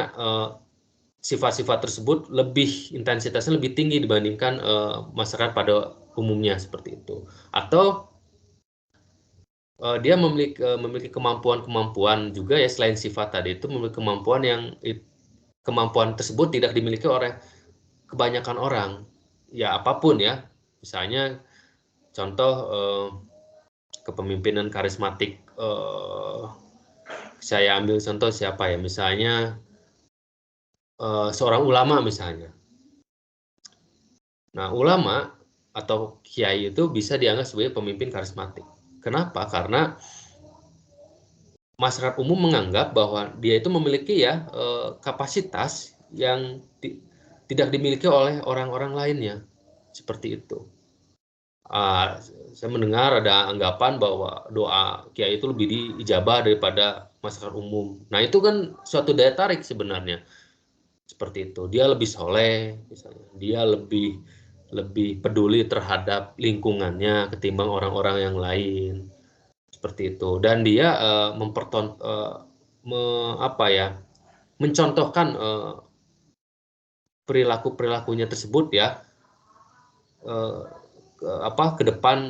sifat-sifat tersebut lebih intensitasnya lebih tinggi dibandingkan masyarakat pada umumnya, seperti itu. Atau dia memiliki kemampuan-kemampuan juga ya, selain sifat tadi itu, memiliki kemampuan tersebut tidak dimiliki oleh kebanyakan orang. Ya apapun ya, misalnya contoh kepemimpinan karismatik, saya ambil contoh siapa ya, misalnya seorang ulama misalnya. Nah, ulama atau kiai itu bisa dianggap sebagai pemimpin karismatik. Kenapa? Karena masyarakat umum menganggap bahwa dia itu memiliki ya kapasitas yang tidak dimiliki oleh orang-orang lainnya, seperti itu. Saya mendengar ada anggapan bahwa doa kiai itu lebih diijabah daripada masyarakat umum. Nah, itu kan suatu daya tarik sebenarnya, seperti itu. Dia lebih soleh, misalnya. Dia lebih peduli terhadap lingkungannya ketimbang orang-orang yang lain, seperti itu. Dan dia mencontohkan perilakunya tersebut ya ke depan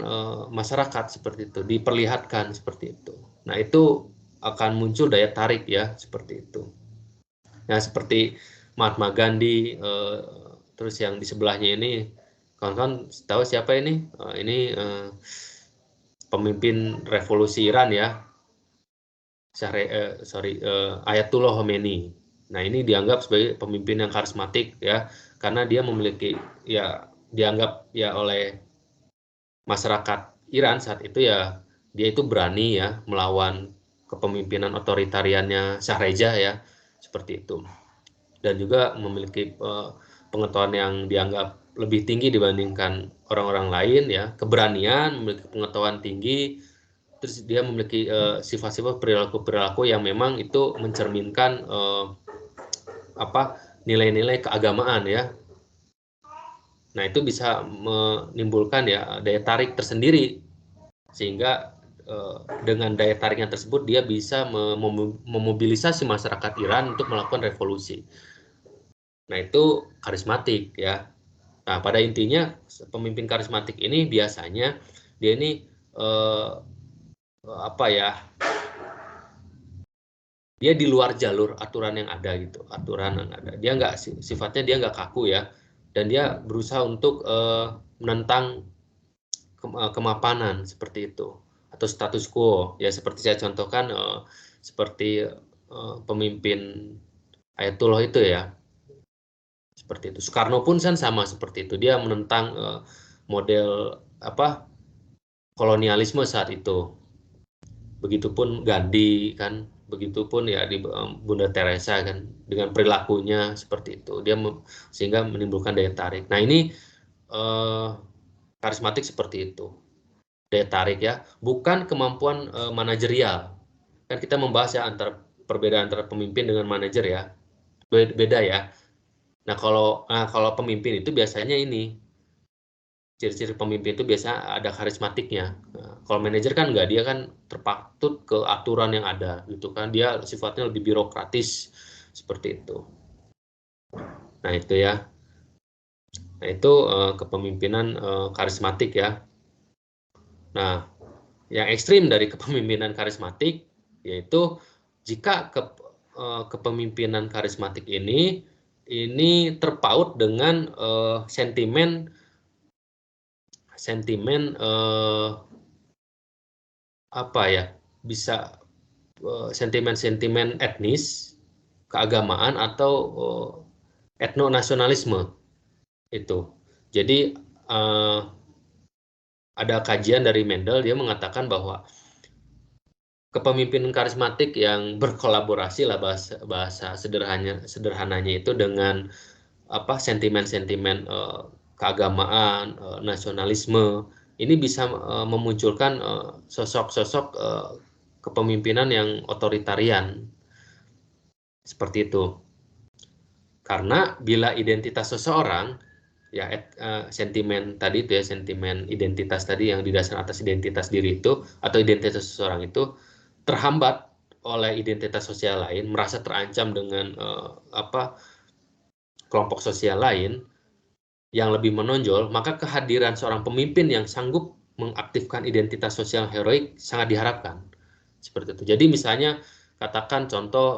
masyarakat, seperti itu, diperlihatkan seperti itu. Nah, itu akan muncul daya tarik ya, seperti itu. Nah, seperti Mahatma Gandhi, terus yang di sebelahnya ini, kawan-kawan tahu siapa ini? Ini pemimpin revolusi Iran ya, Ayatullah Khomeini. Nah, ini dianggap sebagai pemimpin yang karismatik ya, karena dia memiliki ya, dianggap ya oleh masyarakat Iran saat itu ya, dia itu berani ya melawan kepemimpinan otoritariannya Shah Reza ya, seperti itu. Dan juga memiliki pengetahuan yang dianggap lebih tinggi dibandingkan orang-orang lain ya, keberanian, memiliki pengetahuan tinggi, terus dia memiliki sifat-sifat perilaku yang memang itu mencerminkan nilai-nilai keagamaan ya. Nah, itu bisa menimbulkan ya daya tarik tersendiri, sehingga dengan daya tariknya tersebut dia bisa memobilisasi masyarakat Iran untuk melakukan revolusi. Nah, itu karismatik ya. Nah, pada intinya pemimpin karismatik ini biasanya dia ini dia di luar jalur aturan yang ada gitu, aturan yang ada. Dia nggak, sifatnya dia nggak kaku ya, dan dia berusaha untuk menentang kemapanan, seperti itu, atau status quo ya, seperti saya contohkan seperti pemimpin Ayatullah itu ya, seperti itu. Soekarno pun kan sama seperti itu, dia menentang model kolonialisme saat itu. Begitupun Gandhi kan, begitupun ya di Bunda Teresa kan, dengan perilakunya seperti itu, dia sehingga menimbulkan daya tarik. Nah, ini karismatik seperti itu, daya tarik ya, bukan kemampuan manajerial. Kan kita membahas ya perbedaan antara pemimpin dengan manajer ya, beda ya. Nah, kalau pemimpin itu biasanya ini, ciri-ciri pemimpin itu biasa ada karismatiknya. Nah, kalau manajer kan enggak, dia kan terpatut ke aturan yang ada gitu kan, dia sifatnya lebih birokratis, seperti itu. Nah, itu ya. Nah, itu kepemimpinan karismatik ya. Nah, yang ekstrim dari kepemimpinan karismatik yaitu jika kepemimpinan karismatik ini terpaut dengan sentimen bisa sentimen etnis, keagamaan, atau etnonasionalisme itu. Jadi ada kajian dari Mendel, dia mengatakan bahwa kepemimpinan karismatik yang berkolaborasi lah bahasa sederhananya itu dengan sentimen-sentimen keagamaan, nasionalisme, ini bisa memunculkan sosok-sosok kepemimpinan yang otoritarian seperti itu. Karena bila identitas seseorang ya sentimen tadi itu ya, sentimen identitas tadi yang didasarkan atas identitas diri itu atau identitas seseorang itu terhambat oleh identitas sosial lain, merasa terancam dengan kelompok sosial lain yang lebih menonjol, maka kehadiran seorang pemimpin yang sanggup mengaktifkan identitas sosial heroik sangat diharapkan. Seperti itu. Jadi misalnya katakan contoh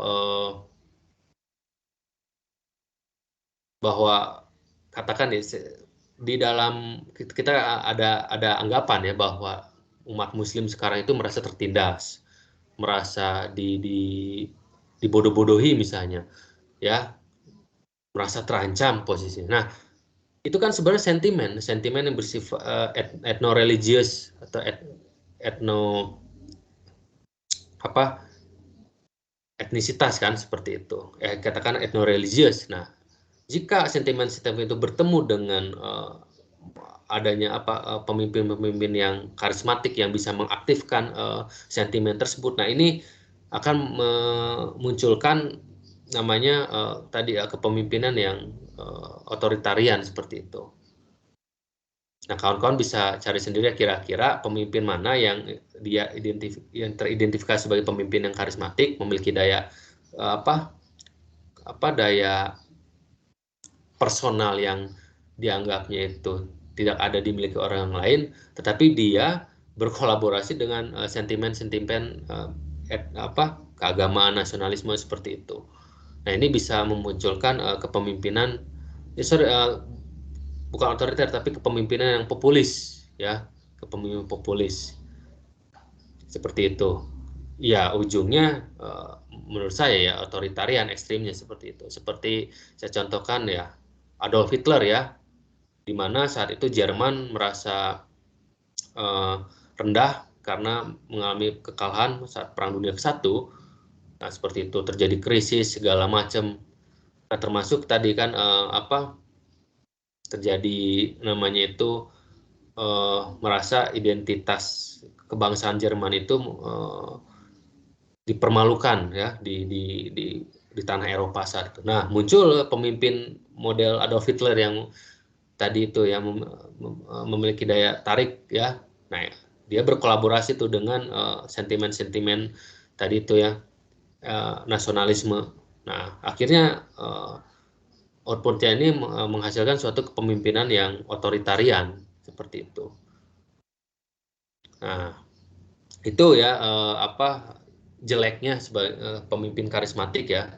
bahwa katakan di dalam kita ada anggapan ya bahwa umat Muslim sekarang itu merasa tertindas, merasa dibodoh-bodohi misalnya, ya, merasa terancam posisinya. Nah, itu kan sebenarnya sentimen yang bersifat etno-religius atau etnisitas kan seperti itu. Katakan etno-religius. Nah, jika sentimen-sentimen itu bertemu dengan adanya pemimpin-pemimpin yang karismatik yang bisa mengaktifkan sentimen tersebut, nah ini akan memunculkan namanya tadi kepemimpinan yang otoritarian seperti itu. Nah, kawan-kawan bisa cari sendiri kira-kira pemimpin mana yang yang teridentifikasi sebagai pemimpin yang karismatik, memiliki daya daya personal yang dianggapnya itu tidak ada dimiliki orang lain, tetapi dia berkolaborasi dengan sentimen-sentimen keagamaan, nasionalisme seperti itu. Nah, ini bisa memunculkan kepemimpinan, bukan otoriter, tapi kepemimpinan yang populis, ya, kepemimpinan populis seperti itu. Ya, ujungnya menurut saya ya otoritarian ekstrimnya seperti itu. Seperti saya contohkan ya Adolf Hitler ya, di mana saat itu Jerman merasa rendah karena mengalami kekalahan saat Perang Dunia ke-1. Nah, seperti itu, terjadi krisis segala macam. Nah, termasuk tadi kan terjadi namanya itu merasa identitas kebangsaan Jerman itu dipermalukan ya di tanah Eropa saat itu. Nah, muncul pemimpin model Adolf Hitler yang tadi itu yang memiliki daya tarik ya. Nah, dia berkolaborasi tuh dengan sentimen-sentimen tadi itu ya, nasionalisme. Nah, akhirnya outputnya ini menghasilkan suatu kepemimpinan yang otoritarian seperti itu. Nah, itu ya jeleknya sebagai pemimpin karismatik ya.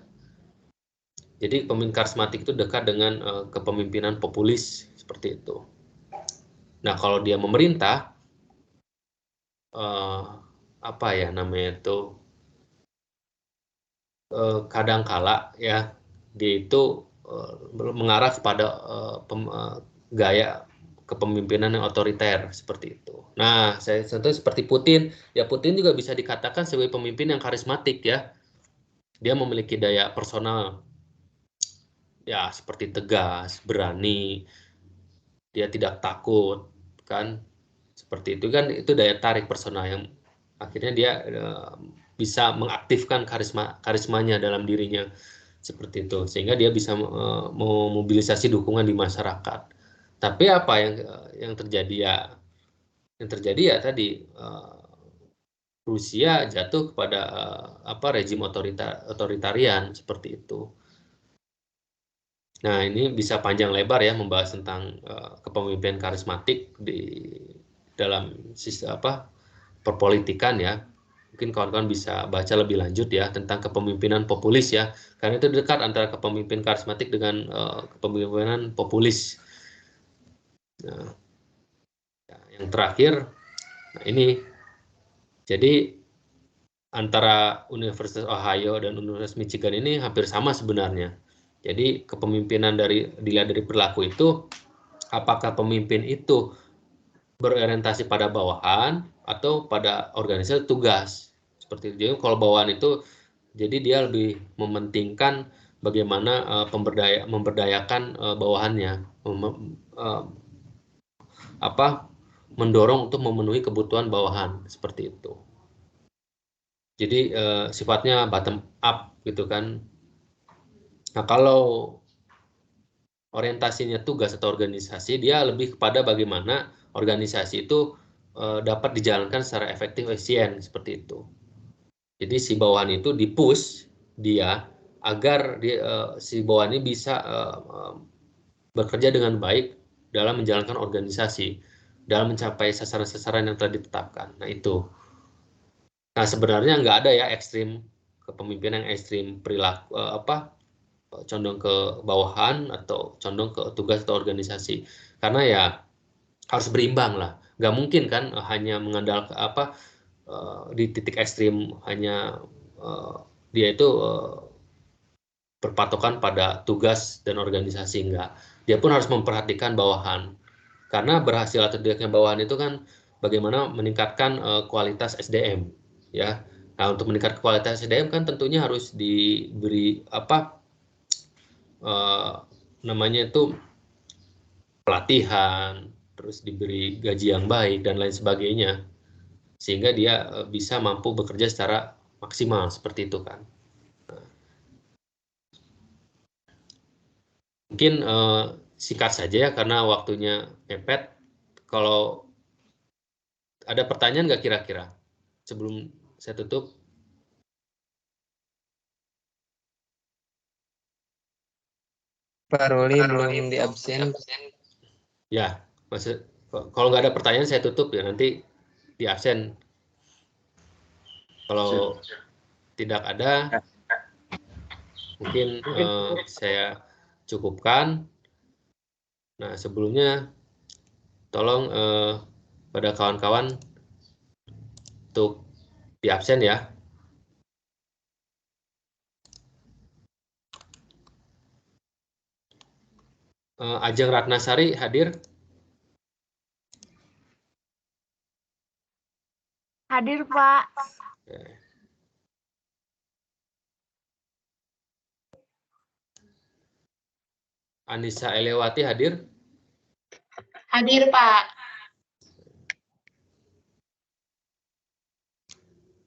Jadi pemimpin karismatik itu dekat dengan kepemimpinan populis seperti itu. Nah, kalau dia memerintah, kadangkala ya dia itu mengarah kepada gaya kepemimpinan yang otoriter seperti itu. Nah, saya contoh seperti Putin, ya Putin juga bisa dikatakan sebagai pemimpin yang karismatik ya. Dia memiliki daya personal, ya seperti tegas, berani, dia tidak takut, kan? Seperti itu kan, itu daya tarik personal yang akhirnya dia bisa mengaktifkan karismanya dalam dirinya seperti itu, sehingga dia bisa memobilisasi dukungan di masyarakat. Tapi apa yang terjadi ya? Yang terjadi ya tadi Rusia jatuh kepada rezim otoritarian seperti itu. Nah, ini bisa panjang lebar ya membahas tentang kepemimpinan karismatik di dalam perpolitikan ya. Mungkin kawan-kawan bisa baca lebih lanjut ya tentang kepemimpinan populis ya, karena itu dekat antara kepemimpinan karismatik dengan kepemimpinan populis. Nah, yang terakhir, nah ini, jadi antara Universitas Ohio dan Universitas Michigan ini hampir sama sebenarnya. Jadi kepemimpinan dilihat dari perilaku itu apakah pemimpin itu berorientasi pada bawahan atau pada organisasi tugas. Seperti itu. Jadi kalau bawahan itu, jadi dia lebih mementingkan bagaimana memberdayakan bawahannya, mendorong untuk memenuhi kebutuhan bawahan, seperti itu. Jadi sifatnya bottom up gitu kan. Nah, kalau orientasinya tugas atau organisasi, dia lebih kepada bagaimana organisasi itu dapat dijalankan secara efektif, efisien, seperti itu. Jadi si bawahan itu di-push dia agar si bawahan ini bisa bekerja dengan baik dalam menjalankan organisasi, dalam mencapai sasaran-sasaran yang telah ditetapkan. Nah itu. Nah sebenarnya nggak ada ya ekstrim kepemimpinan yang ekstrim perilaku condong ke bawahan atau condong ke tugas atau organisasi, karena ya harus berimbang lah. Nggak mungkin kan hanya mengandalkan di titik ekstrim hanya dia itu berpatokan pada tugas dan organisasi, enggak. Dia pun harus memperhatikan bawahan, karena berhasil atau tidaknya bawahan itu kan bagaimana meningkatkan kualitas SDM ya. Nah untuk meningkatkan kualitas SDM kan tentunya harus diberi namanya itu pelatihan, terus diberi gaji yang baik dan lain sebagainya, sehingga dia bisa mampu bekerja secara maksimal, seperti itu kan. Mungkin singkat saja ya karena waktunya mepet. Kalau ada pertanyaan nggak kira-kira sebelum saya tutup? Pak Ruli belum di absen. Ya, maksud kalau nggak ada pertanyaan saya tutup ya, nanti di absen. Kalau tidak ada, mungkin saya cukupkan. Nah, sebelumnya tolong pada kawan-kawan untuk di absen ya. Ajeng Ratnasari hadir? Hadir, Pak. Oke. Anissa Elewati hadir? Hadir, Pak.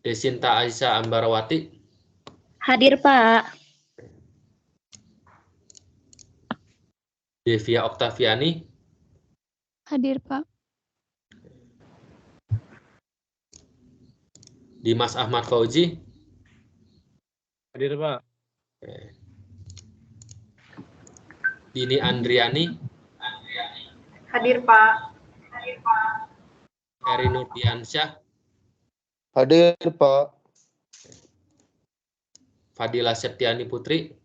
Desinta Aisyah Ambarawati? Hadir, Pak. Devia Oktaviani? Hadir, Pak. Dimas Ahmad Fauzi? Hadir, Pak. Oke. Dini Andriani? Hadir, Pak. Eri Nurdiansyah? Hadir, Pak. Fadila Septiani Putri?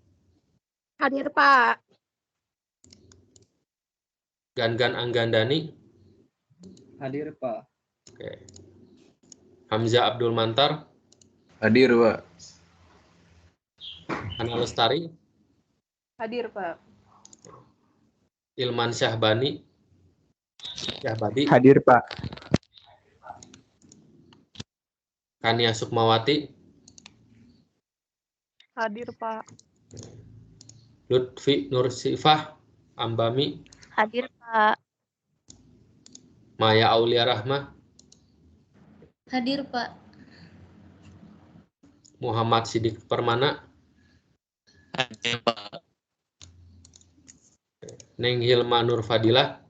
Hadir, Pak. Gangan Anggandani? Hadir, Pak. Oke. Hamzah Abdul Mantar? Hadir, Pak. Ana Lestari? Hadir, Pak. Ilman Syahbani? Syahbadi? Hadir, Pak. Kania Sukmawati? Hadir, Pak. Lutfi Nursifah Ambami? Hadir, Pak. Maya Aulia Rahmah? Hadir, Pak. Muhammad Sidik Permana? Hadir, Pak. Neng Hilma Nur Fadilah?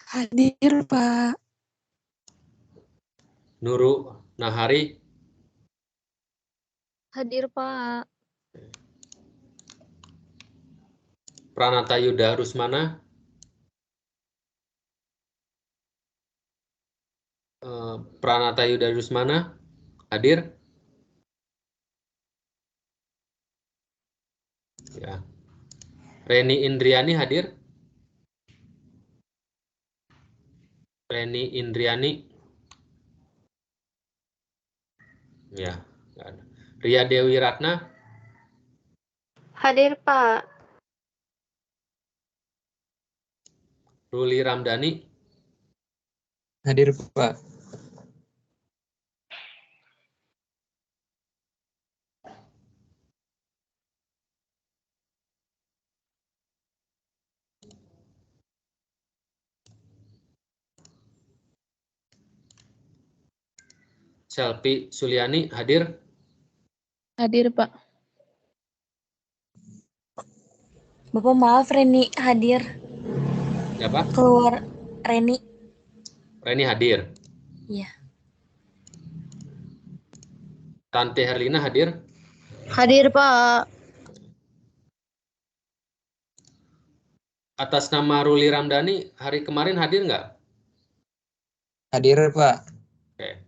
Hadir, Pak. Nuru Nahari? Hadir, Pak. Pranata Yuda Rusmana? Pranata Yuda Rusmana? Hadir? Ya. Reni Indriani hadir? Reni Indriani? Ya, nggak ada. Ria Dewi Ratna? Hadir, Pak. Ruli Ramdhani. Hadir, Pak. Selvi Suliani hadir. Hadir, Pak. Bapak maaf, Reni hadir. Siapa? Keluar Reni. Reni hadir. Iya. Tante Herlina hadir. Hadir, Pak. Atas nama Ruli Ramdhani, hari kemarin hadir nggak? Hadir, Pak. Oke.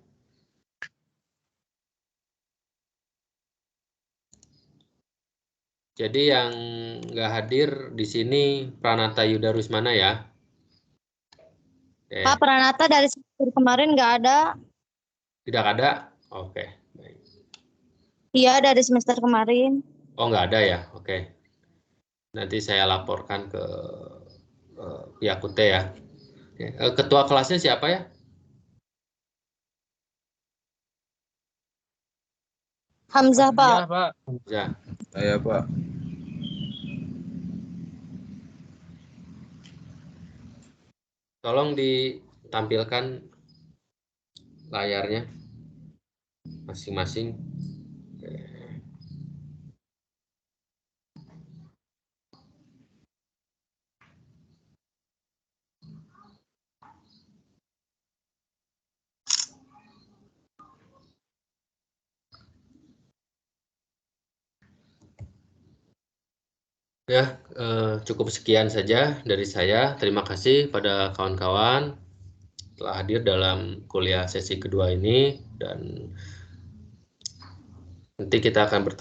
Jadi yang nggak hadir di sini Pranata Yuda Rusmana ya. Oke. Pak, Pranata dari semester kemarin nggak ada. Tidak ada? Oke. Baik. Iya, dari semester kemarin. Oh, nggak ada ya? Oke. Nanti saya laporkan ke pihak UT ya. Ketua kelasnya siapa ya? Hamzah, Pak. Iya, Pak. Ya. Saya, Pak. Tolong ditampilkan layarnya masing-masing. Ya, cukup sekian saja dari saya. Terima kasih pada kawan-kawan telah hadir dalam kuliah sesi kedua ini, dan nanti kita akan bertemu